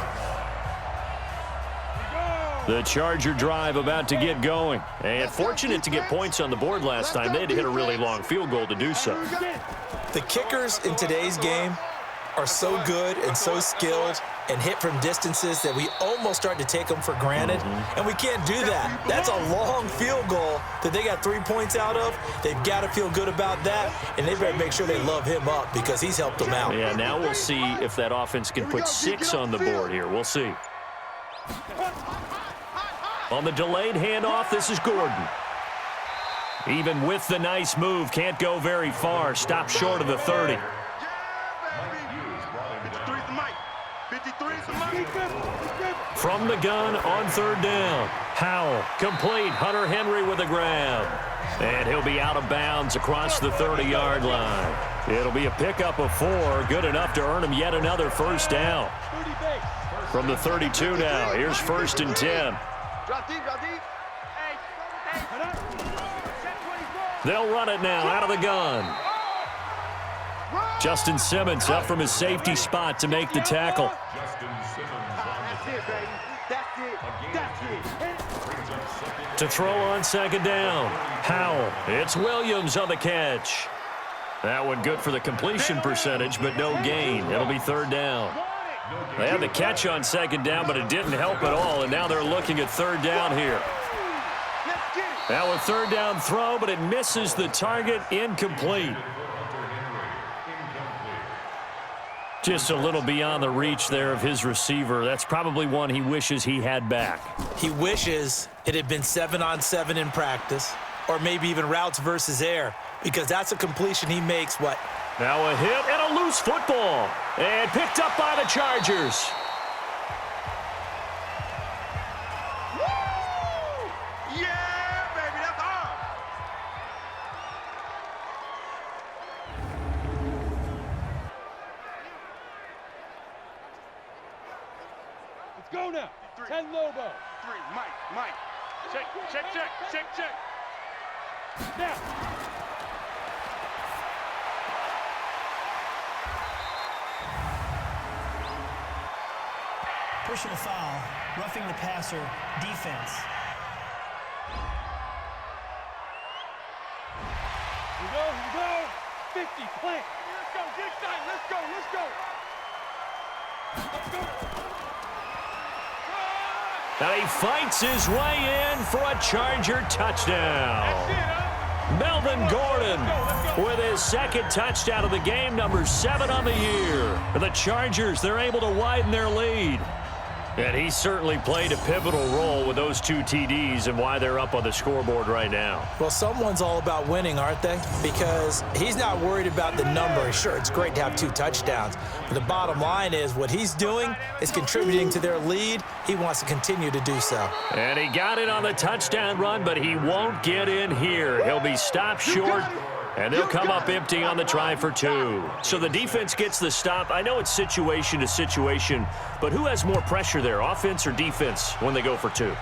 [SPEAKER 2] The Charger drive about to get going. And fortunate to get points on the board last time. They had to hit a really long field goal to do so.
[SPEAKER 3] The kickers in today's game are so good and so skilled and hit from distances that we almost start to take them for granted. And we can't do that. That's a long field goal that they got 3 points out of. They've got to feel good about that, and they better make sure they love him up because he's helped them out.
[SPEAKER 2] Yeah, now we'll see if that offense can put 6 on the board here. We'll see. On the delayed handoff, this is Gordon. Even with the nice move, can't go very far. Stop short of the 30. From the gun on third down. Howell, complete. Hunter Henry with a grab. And he'll be out of bounds across the 30-yard line. It'll be a pickup of 4. Good enough to earn him yet another first down. From the 32 now. Here's 1st and 10. They'll run it now out of the gun. Justin Simmons up from his safety spot to make the tackle. To throw on second down. Howell. It's Williams on the catch. That one good for the completion percentage, but no gain. It'll be third down. They had the catch on second down, but it didn't help at all, and now they're looking at third down here. Now a third down throw, but it misses the target. Incomplete. Just a little beyond the reach there of his receiver. That's probably one he wishes he had back.
[SPEAKER 3] He wishes it had been 7-on-7 in practice, or maybe even routes versus air, because that's a completion he makes.
[SPEAKER 2] Now a hit and a loose football. And picked up by the Chargers.
[SPEAKER 4] Go now. 10 Lobo. 3, Mike. Check. Now.
[SPEAKER 5] Personal foul, roughing the passer, defense.
[SPEAKER 4] Here we go. 50, plant. Let's go, get tight. Let's go.
[SPEAKER 2] And he fights his way in for a Charger touchdown. Melvin Gordon with his second touchdown of the game, number 7 on the year. The Chargers, they're able to widen their lead. And he certainly played a pivotal role with those 2 TDs and why they're up on the scoreboard right now.
[SPEAKER 3] Well, someone's all about winning, aren't they? Because he's not worried about the number. Sure, it's great to have 2 touchdowns. But the bottom line is what he's doing is contributing to their lead. He wants to continue to do so.
[SPEAKER 2] And he got it on the touchdown run, but he won't get in here. He'll be stopped short. And they'll come up empty on the try for 2. So the defense gets the stop. I know it's situation to situation, but who has more pressure there, offense or defense, when they go for 2?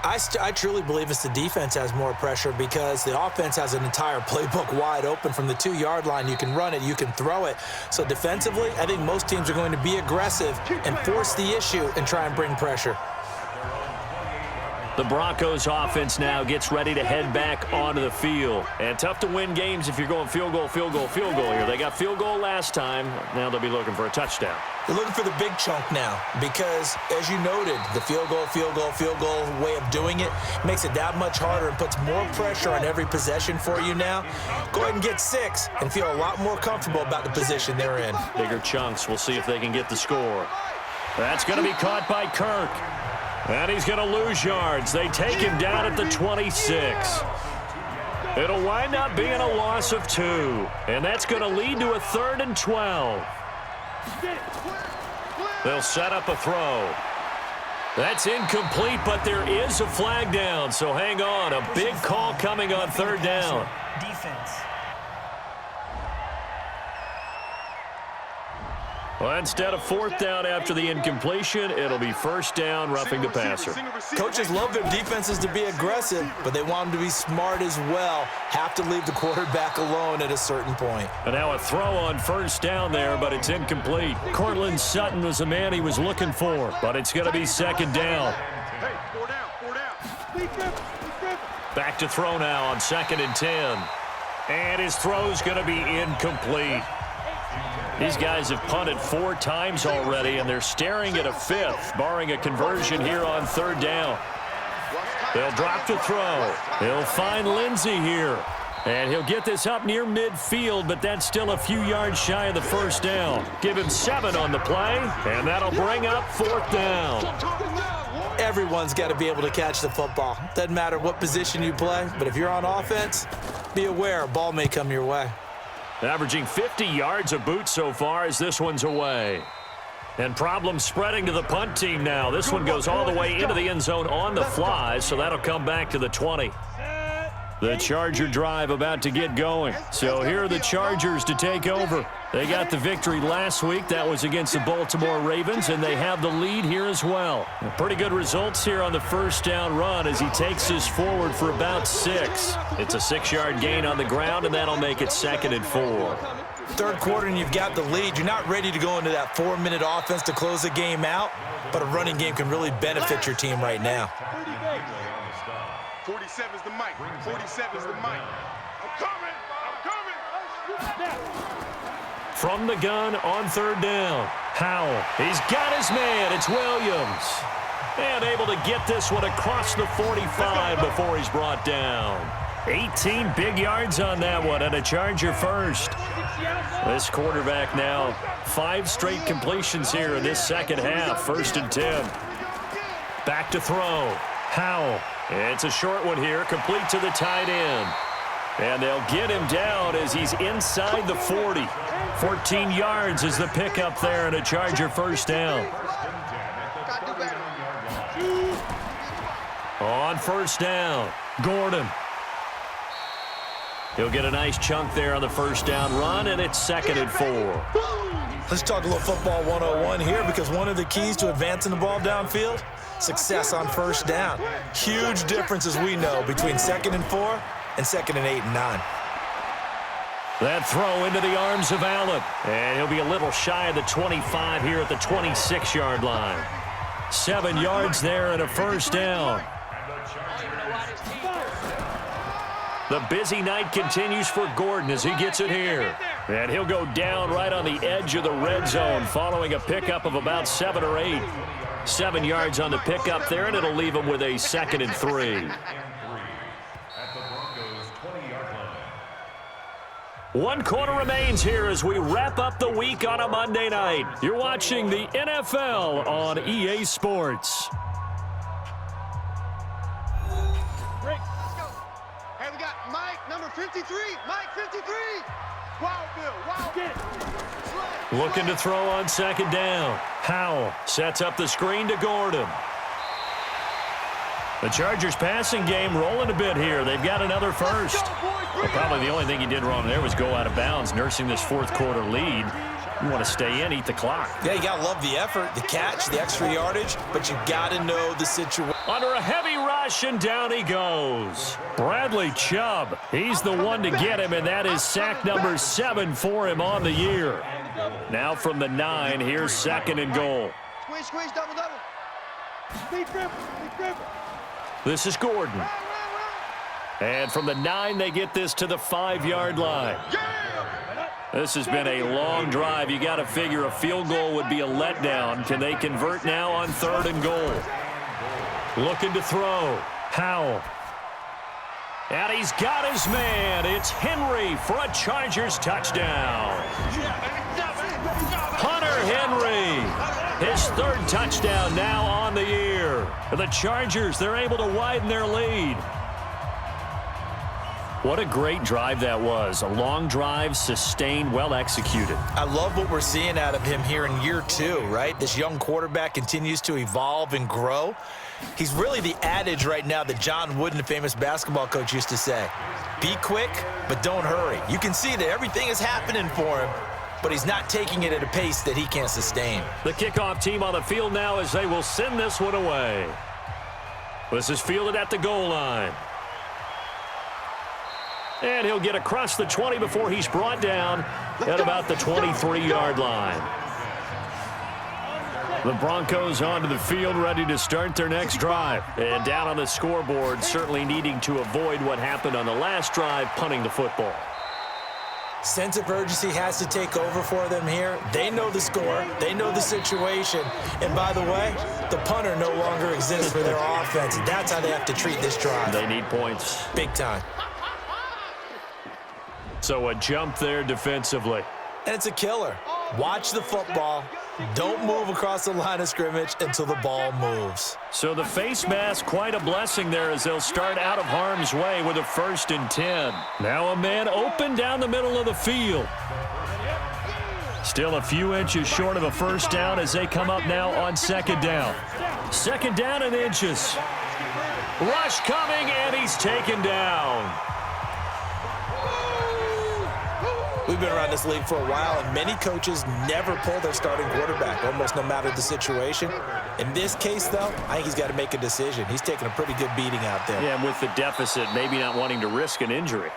[SPEAKER 3] I truly believe it's the defense has more pressure because the offense has an entire playbook wide open from the 2-yard line. You can run it, you can throw it. So defensively, I think most teams are going to be aggressive and force the issue and try and bring pressure.
[SPEAKER 2] The Broncos offense now gets ready to head back onto the field. And tough to win games if you're going field goal, field goal, field goal here. They got field goal last time. Now they'll be looking for a touchdown.
[SPEAKER 3] They're looking for the big chunk now because, as you noted, the field goal, field goal, field goal way of doing it makes it that much harder and puts more pressure on every possession for you now. Go ahead and get 6 and feel a lot more comfortable about the position they're in.
[SPEAKER 2] Bigger chunks. We'll see if they can get the score. That's going to be caught by Kirk. And he's going to lose yards. They take him down at the 26. It'll wind up being a loss of 2. And that's going to lead to a 3rd and 12. They'll set up a throw. That's incomplete, but there is a flag down. So hang on. A big call coming on 3rd down.
[SPEAKER 5] Defense.
[SPEAKER 2] Well, instead of 4th down after the incompletion, it'll be 1st down, roughing the passer.
[SPEAKER 3] Coaches love their defenses to be aggressive, but they want them to be smart as well. Have to leave the quarterback alone at a certain point.
[SPEAKER 2] And now a throw on 1st down there, but it's incomplete. Cortland Sutton was the man he was looking for, but it's going to be 2nd down.
[SPEAKER 4] Hey, 4 down.
[SPEAKER 2] Back to throw now on 2nd and 10. And his throw's going to be incomplete. These guys have punted 4 times already, and they're staring at a 5th, barring a conversion here on 3rd down. They'll drop the throw. They'll find Lindsey here. And he'll get this up near midfield, but that's still a few yards shy of the 1st down. Give him 7 on the play, and that'll bring up 4th down.
[SPEAKER 3] Everyone's got to be able to catch the football. Doesn't matter what position you play, but if you're on offense, be aware a ball may come your way.
[SPEAKER 2] Averaging 50 yards a boot so far as this one's away. And problems spreading to the punt team now. This one goes all the way into the end zone on the fly, so that'll come back to the 20. The Charger drive about to get going. So here are the Chargers to take over. They got the victory last week. That was against the Baltimore Ravens, and they have the lead here as well. Pretty good results here on the 1st down run as he takes this forward for about 6. It's a 6-yard gain on the ground, and that'll make it 2nd and 4.
[SPEAKER 3] 3rd quarter and you've got the lead. You're not ready to go into that 4-minute offense to close the game out, but a running game can really benefit your team right now.
[SPEAKER 4] 47 is the mic. 47 is the mic. I'm coming.
[SPEAKER 2] From the gun on 3rd down. Howell. He's got his man. It's Williams. And able to get this one across the 45 before he's brought down. 18 big yards on that one, and a Charger first. This quarterback now 5 straight completions here in this second half. 1st and 10. Back to throw. Howell. It's a short one here, complete to the tight end. And they'll get him down as he's inside the 40. 14 yards is the pickup there, and a Charger 1st down. On 1st down, Gordon. He'll get a nice chunk there on the 1st down run, and it's 2nd and 4.
[SPEAKER 3] Let's talk a little football 101 here, because one of the keys to advancing the ball downfield, success on 1st down. Huge difference, as we know, between 2nd and 4 and 2nd and 8 and 9.
[SPEAKER 2] That throw into the arms of Allen. And he'll be a little shy of the 25 here at the 26-yard line. 7 yards there and a 1st down. The busy night continues for Gordon as he gets it here. And he'll go down right on the edge of the red zone following a pickup of about 7 or 8. 7 yards on the pickup there, and it'll leave them with a 2nd and 3.
[SPEAKER 6] At the Broncos' 20-yard line.
[SPEAKER 2] 1 quarter remains here as we wrap up the week on a Monday night. You're watching the NFL on EA Sports.
[SPEAKER 4] Break. Let's go. Hey, we got Mike, number 53. Mike, 53. Wild Bill, wild. Get it.
[SPEAKER 2] Looking to throw on 2nd down. Howell sets up the screen to Gordon. The Chargers passing game rolling a bit here. They've got another first. Well, probably the only thing he did wrong there was go out of bounds, nursing this 4th quarter lead. You want to stay in, eat the clock.
[SPEAKER 3] Yeah, you got to love the effort, the catch, the extra yardage, but you got to know the situation.
[SPEAKER 2] Under a heavy rush, and down he goes. Bradley Chubb, he's the one to get him, and that is sack number 7 for him on the year. Now from the 9, here's 2nd and goal.
[SPEAKER 4] Squeeze, squeeze, double, double. Speed dribble, speed dribble.
[SPEAKER 2] This is Gordon. And from the 9, they get this to the 5-yard line. This has been a long drive. You got to figure a field goal would be a letdown. Can they convert now on 3rd and goal? Looking to throw. Howell. And he's got his man. It's Henry for a Chargers touchdown. Hunter Henry. His 3rd touchdown now on the year. The Chargers, they're able to widen their lead. What a great drive that was. A long drive, sustained, well executed.
[SPEAKER 3] I love what we're seeing out of him here in year 2, right? This young quarterback continues to evolve and grow. He's really the adage right now that John Wooden, the famous basketball coach, used to say. Be quick, but don't hurry. You can see that everything is happening for him, but he's not taking it at a pace that he can't sustain.
[SPEAKER 2] The kickoff team on the field now as they will send this one away. This is fielded at the goal line. And he'll get across the 20 before he's brought down at about the 23-yard line. The Broncos onto the field, ready to start their next drive. And down on the scoreboard, certainly needing to avoid what happened on the last drive, punting the football.
[SPEAKER 3] Sense of urgency has to take over for them here. They know the score. They know the situation. And by the way, the punter no longer exists for their offense. That's how they have to treat this drive.
[SPEAKER 2] They need points.
[SPEAKER 3] Big time.
[SPEAKER 2] So a jump there defensively.
[SPEAKER 3] And it's a killer. Watch the football. Don't move across the line of scrimmage until the ball moves.
[SPEAKER 2] So the face mask, quite a blessing there as they'll start out of harm's way with a 1st and 10. Now a man open down the middle of the field. Still a few inches short of a 1st down as they come up now on 2nd down. 2nd down and inches. Rush coming, and he's taken down.
[SPEAKER 3] We've been around this league for a while, and many coaches never pull their starting quarterback, almost no matter the situation. In this case, though, I think he's got to make a decision. He's taking a pretty good beating out there.
[SPEAKER 2] Yeah, and with the deficit, maybe not wanting to risk an injury.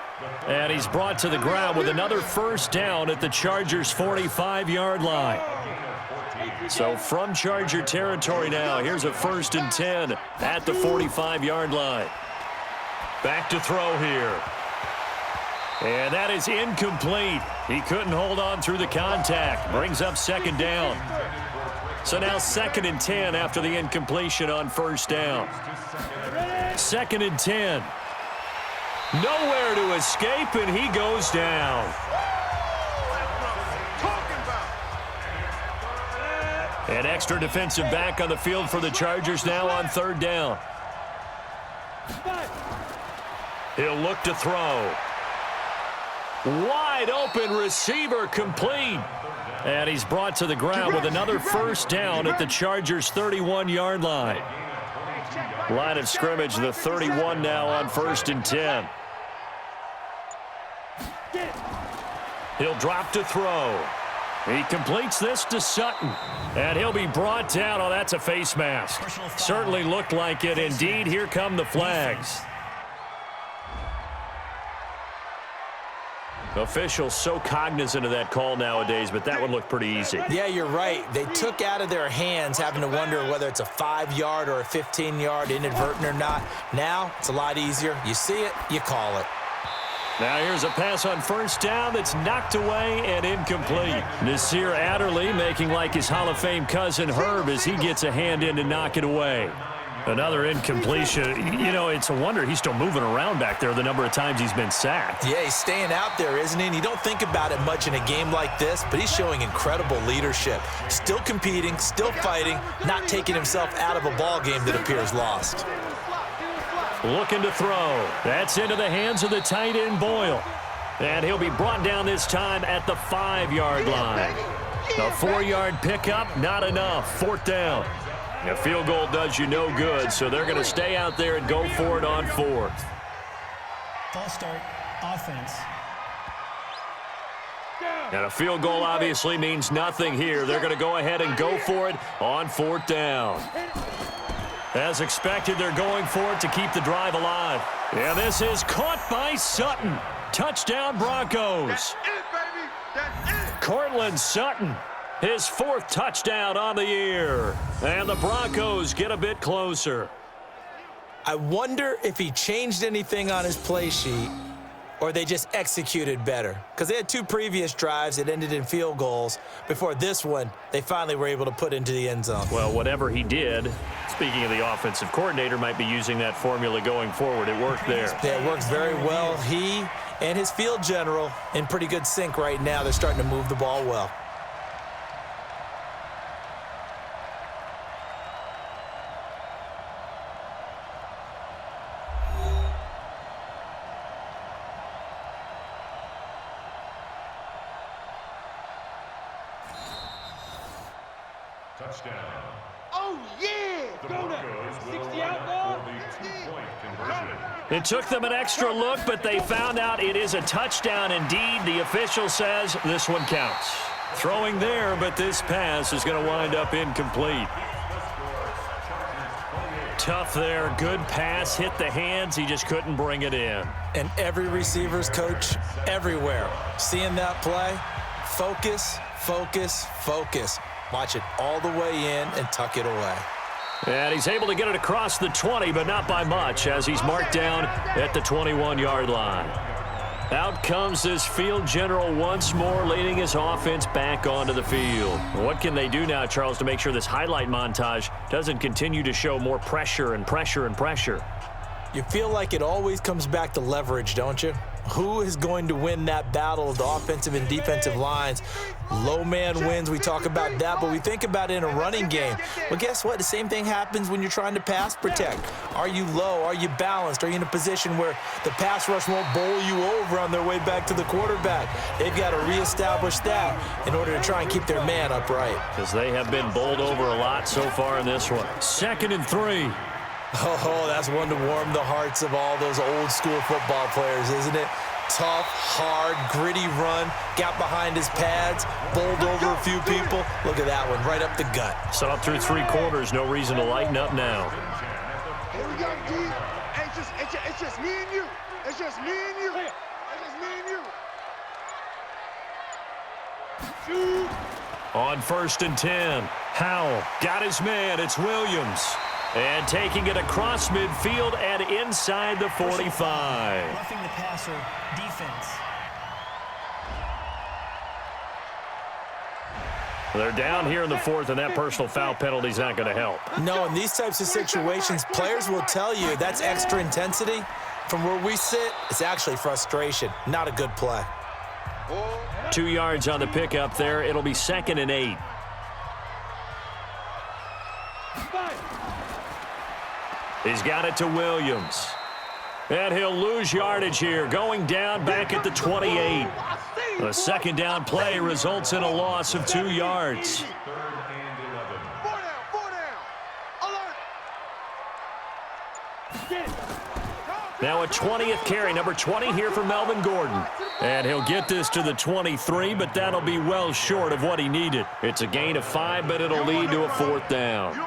[SPEAKER 2] And he's brought to the ground with another 1st down at the Chargers' 45-yard line. So from Charger territory now, here's a 1st and 10 at the 45-yard line. Back to throw here. And that is incomplete. He couldn't hold on through the contact. Brings up 2nd down. So now 2nd and 10 after the incompletion on 1st down. 2nd and 10. Nowhere to escape, and he goes down. An extra defensive back on the field for the Chargers now on 3rd down. He'll look to throw. Wide open receiver, complete. And he's brought to the ground with another 1st down at the Chargers' 31-yard line. Line of scrimmage, the 31 now on 1st and 10. He'll drop to throw. He completes this to Sutton. And he'll be brought down. Oh, that's a face mask. Certainly looked like it. Indeed, here come the flags. Officials so cognizant of that call nowadays, but that would look pretty easy.
[SPEAKER 3] Yeah, you're right. They took out of their hands having to wonder whether it's a 5-yard or a 15-yard, inadvertent or not. Now, it's a lot easier. You see it, you call it.
[SPEAKER 2] Now here's a pass on first down that's knocked away and incomplete. Nasir Adderley making like his Hall of Fame cousin Herb as he gets a hand in to knock it away. Another incompletion. You know, it's a wonder he's still moving around back there the number of times he's been sacked.
[SPEAKER 3] Yeah, he's staying out there, isn't he? And you don't think about it much in a game like this, but he's showing incredible leadership. Still competing, still fighting, not taking himself out of a ball game that appears lost.
[SPEAKER 2] Looking to throw. That's into the hands of the tight end, Boyle. And he'll be brought down this time at the 5-yard line. A 4-yard pickup, not enough. 4th down. A field goal does you no good, so they're going to stay out there and go for it on 4th.
[SPEAKER 5] False start, offense.
[SPEAKER 2] And a field goal obviously means nothing here. They're going to go ahead and go for it on 4th down. As expected, they're going for it to keep the drive alive. Yeah, this is caught by Sutton. Touchdown, Broncos.
[SPEAKER 4] That's it, baby. That's it.
[SPEAKER 2] Cortland Sutton, his 4th touchdown on the year. And the Broncos get a bit closer.
[SPEAKER 3] I wonder if he changed anything on his play sheet or they just executed better. Because they had 2 previous drives that ended in field goals. Before this one, they finally were able to put into the end zone.
[SPEAKER 2] Well, whatever he did, speaking of the offensive coordinator, might be using that formula going forward. It worked there.
[SPEAKER 3] Yeah, it works very well. He and his field general in pretty good sync right now. They're starting to move the ball well.
[SPEAKER 6] Touchdown.
[SPEAKER 4] Oh, yeah.
[SPEAKER 6] The
[SPEAKER 4] Go
[SPEAKER 6] Broncos
[SPEAKER 4] now.
[SPEAKER 6] will
[SPEAKER 4] 60 out
[SPEAKER 6] allow
[SPEAKER 4] ball.
[SPEAKER 6] for the 2-point conversion.
[SPEAKER 2] It took them an extra look, but they found out it is a touchdown indeed. The official says this one counts. Throwing there, but this pass is going to wind up incomplete. Tough there. Good pass. Hit the hands. He just couldn't bring it in.
[SPEAKER 3] And every receiver's coach everywhere. Seeing that play, focus, focus, focus. Watch it all the way in and tuck it away.
[SPEAKER 2] And he's able to get it across the 20, but not by much, as he's marked down at the 21-yard line. Out comes this field general once more, leading his offense back onto the field. What can they do now, Charles, to make sure this highlight montage doesn't continue to show more pressure and pressure and pressure?
[SPEAKER 3] You feel like it always comes back to leverage, don't you? Who is going to win that battle of the offensive and defensive lines? Low man wins. We talk about that, but we think about it in a running game. Well, guess what? The same thing happens when you're trying to pass protect. Are you low? Are you balanced? Are you in a position where the pass rush won't bowl you over on their way back to the quarterback? They've got to reestablish that in order to try and keep their man upright.
[SPEAKER 2] Because they have been bowled over a lot so far in this one. 2nd and 3.
[SPEAKER 3] Oh, that's one to warm the hearts of all those old school football players, isn't it? Tough, hard, gritty run, got behind his pads, bowled over a few people. Look at that one, right up the gut.
[SPEAKER 2] Saw it through 3 quarters, no reason to lighten up now.
[SPEAKER 4] Here we go, D. Hey, it's just me and you. It's just me and you. It's just me and you. Shoot.
[SPEAKER 2] On 1st and 10, Howell got his man. It's Williams. And taking it across midfield and inside the 45.
[SPEAKER 5] Roughing the passer, defense.
[SPEAKER 2] They're down here in the 4th, and that personal foul penalty is not going to help.
[SPEAKER 3] No, in these types of situations, players will tell you that's extra intensity. From where we sit, it's actually frustration. Not a good play.
[SPEAKER 2] 2 yards on the pickup there. It'll be 2nd and 8. He's got it to Williams. And he'll lose yardage here, going down back at the 28. The 2nd down play results in a loss of 2 yards.
[SPEAKER 6] 3rd and 11.
[SPEAKER 4] 4 down. Alert.
[SPEAKER 2] Now a 20th carry, number 20 here for Melvin Gordon. And he'll get this to the 23, but that'll be well short of what he needed. It's a gain of 5, but it'll lead to a 4th down.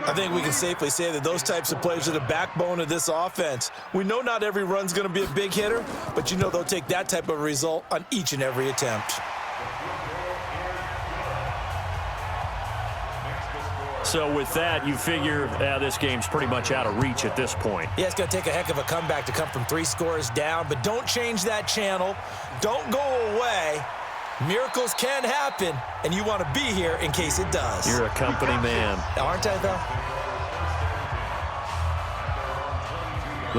[SPEAKER 3] I think we can safely say that those types of plays are the backbone of this offense. We know not every run's going to be a big hitter, but you know they'll take that type of result on each and every attempt.
[SPEAKER 6] Next to score
[SPEAKER 2] So with that, you figure this game's pretty much out of reach at this point.
[SPEAKER 3] Yeah, it's going to take a heck of a comeback to come from 3 scores down, but don't change that channel. Don't go away. Miracles can happen, and you want to be here in case it does.
[SPEAKER 2] You're a company man.
[SPEAKER 3] Aren't I, though?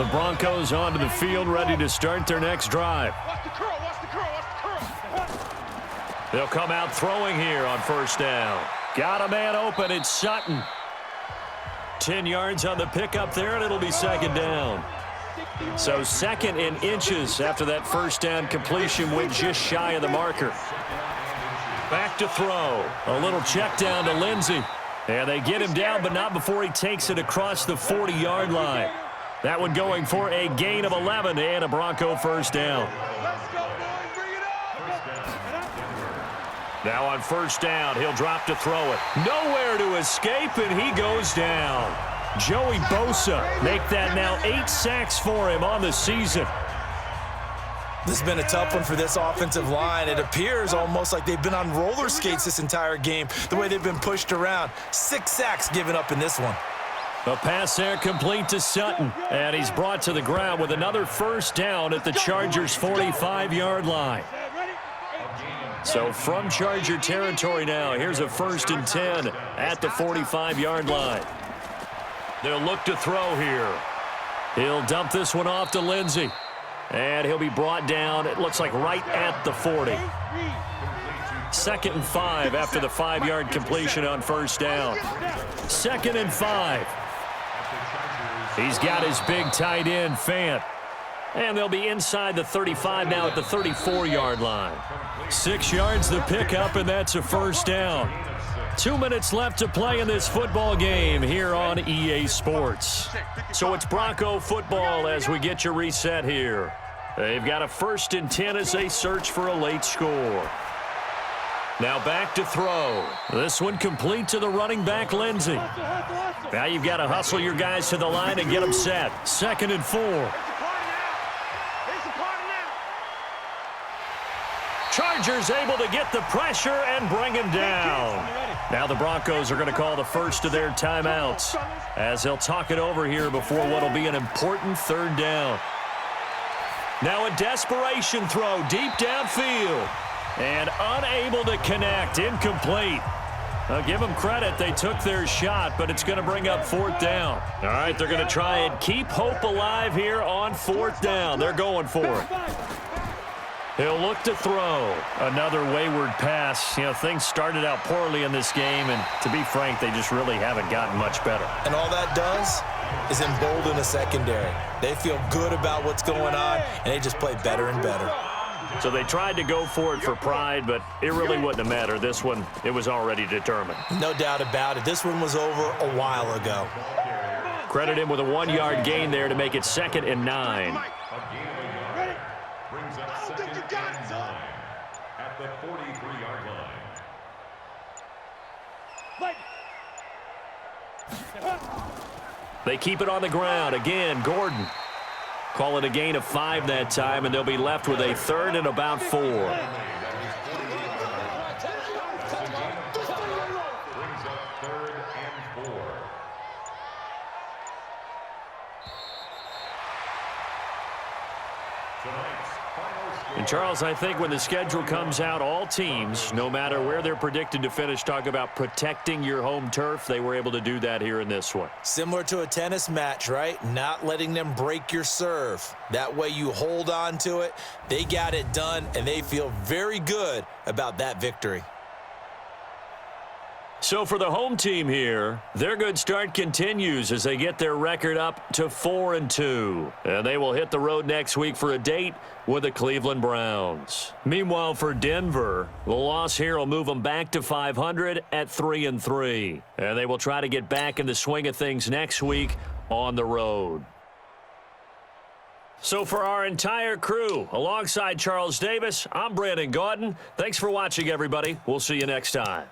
[SPEAKER 2] The Broncos onto the field, ready to start their next drive.
[SPEAKER 4] Watch the curl, watch the curl, watch the curl.
[SPEAKER 2] They'll come out throwing here on first down. Got a man open. It's Sutton. 10 yards on the pickup there, and it'll be second down. So 2nd and inches after that first down completion, went just shy of the marker. Back to throw. A little check down to Lindsey. And they get him down, but not before he takes it across the 40-yard line. That one going for a gain of 11 and a Bronco first down.
[SPEAKER 4] Let's go, boys, bring it up.
[SPEAKER 2] Now on first down, he'll drop to throw it. Nowhere to escape, and he goes down. Joey Bosa make that now 8 sacks for him on the season.
[SPEAKER 3] This has been a tough one for this offensive line. It appears almost like they've been on roller skates this entire game, the way they've been pushed around. 6 sacks given up in this one.
[SPEAKER 2] A pass there complete to Sutton, and he's brought to the ground with another first down at the Chargers' 45-yard line. So from Charger territory now, here's a 1st and 10 at the 45-yard line. They'll look to throw here. He'll dump this one off to Lindsey, and he'll be brought down, it looks like right at the 40. 2nd and 5 after the 5-yard completion on first down. 2nd and 5. He's got his big tight end, Fant. And they'll be inside the 35 now at the 34-yard line. 6 yards the pickup, and that's a first down. 2 minutes left to play in this football game here on EA Sports. So it's Bronco football as we get you reset here. They've got a 1st and 10 as they search for a late score. Now back to throw. This one complete to the running back, Lindsey. Now you've got to hustle your guys to the line and get them set. 2nd and 4. Chargers able to get the pressure and bring him down. Now the Broncos are going to call the first of their timeouts as they'll talk it over here before what will be an important 3rd down. Now a desperation throw deep downfield. And unable to connect, incomplete. I'll give them credit, they took their shot, but it's going to bring up 4th down. All right, they're going to try and keep hope alive here on 4th down. They're going for it. He'll look to throw. Another wayward pass. You know, things started out poorly in this game, and to be frank, they just really haven't gotten much better.
[SPEAKER 3] And all that does is embolden the secondary. They feel good about what's going on, and they just play better and better.
[SPEAKER 2] So they tried to go for it for pride, but it really wouldn't have mattered. This one, it was already determined.
[SPEAKER 3] No doubt about it. This one was over a while ago.
[SPEAKER 2] Credit him with a 1-yard gain there to make it 2nd and 9.
[SPEAKER 6] Brings up 2nd and 9 at the 43-yard line.
[SPEAKER 2] They keep it on the ground. Again, Gordon. Call it a gain of 5 that time, and they'll be left with a 3rd and about 4.
[SPEAKER 6] Brings up 3rd and 4.
[SPEAKER 2] And Charles, I think when the schedule comes out, all teams, no matter where they're predicted to finish, talk about protecting your home turf. They were able to do that here in this one.
[SPEAKER 3] Similar to a tennis match, right? Not letting them break your serve. That way you hold on to it. They got it done, and they feel very good about that victory.
[SPEAKER 2] So for the home team here, their good start continues as they get their record up to 4-2. And they will hit the road next week for a date with the Cleveland Browns. Meanwhile, for Denver, the loss here will move them back to 500 at 3-3. And they will try to get back in the swing of things next week on the road. So for our entire crew, alongside Charles Davis, I'm Brandon Gaudin. Thanks for watching, everybody. We'll see you next time.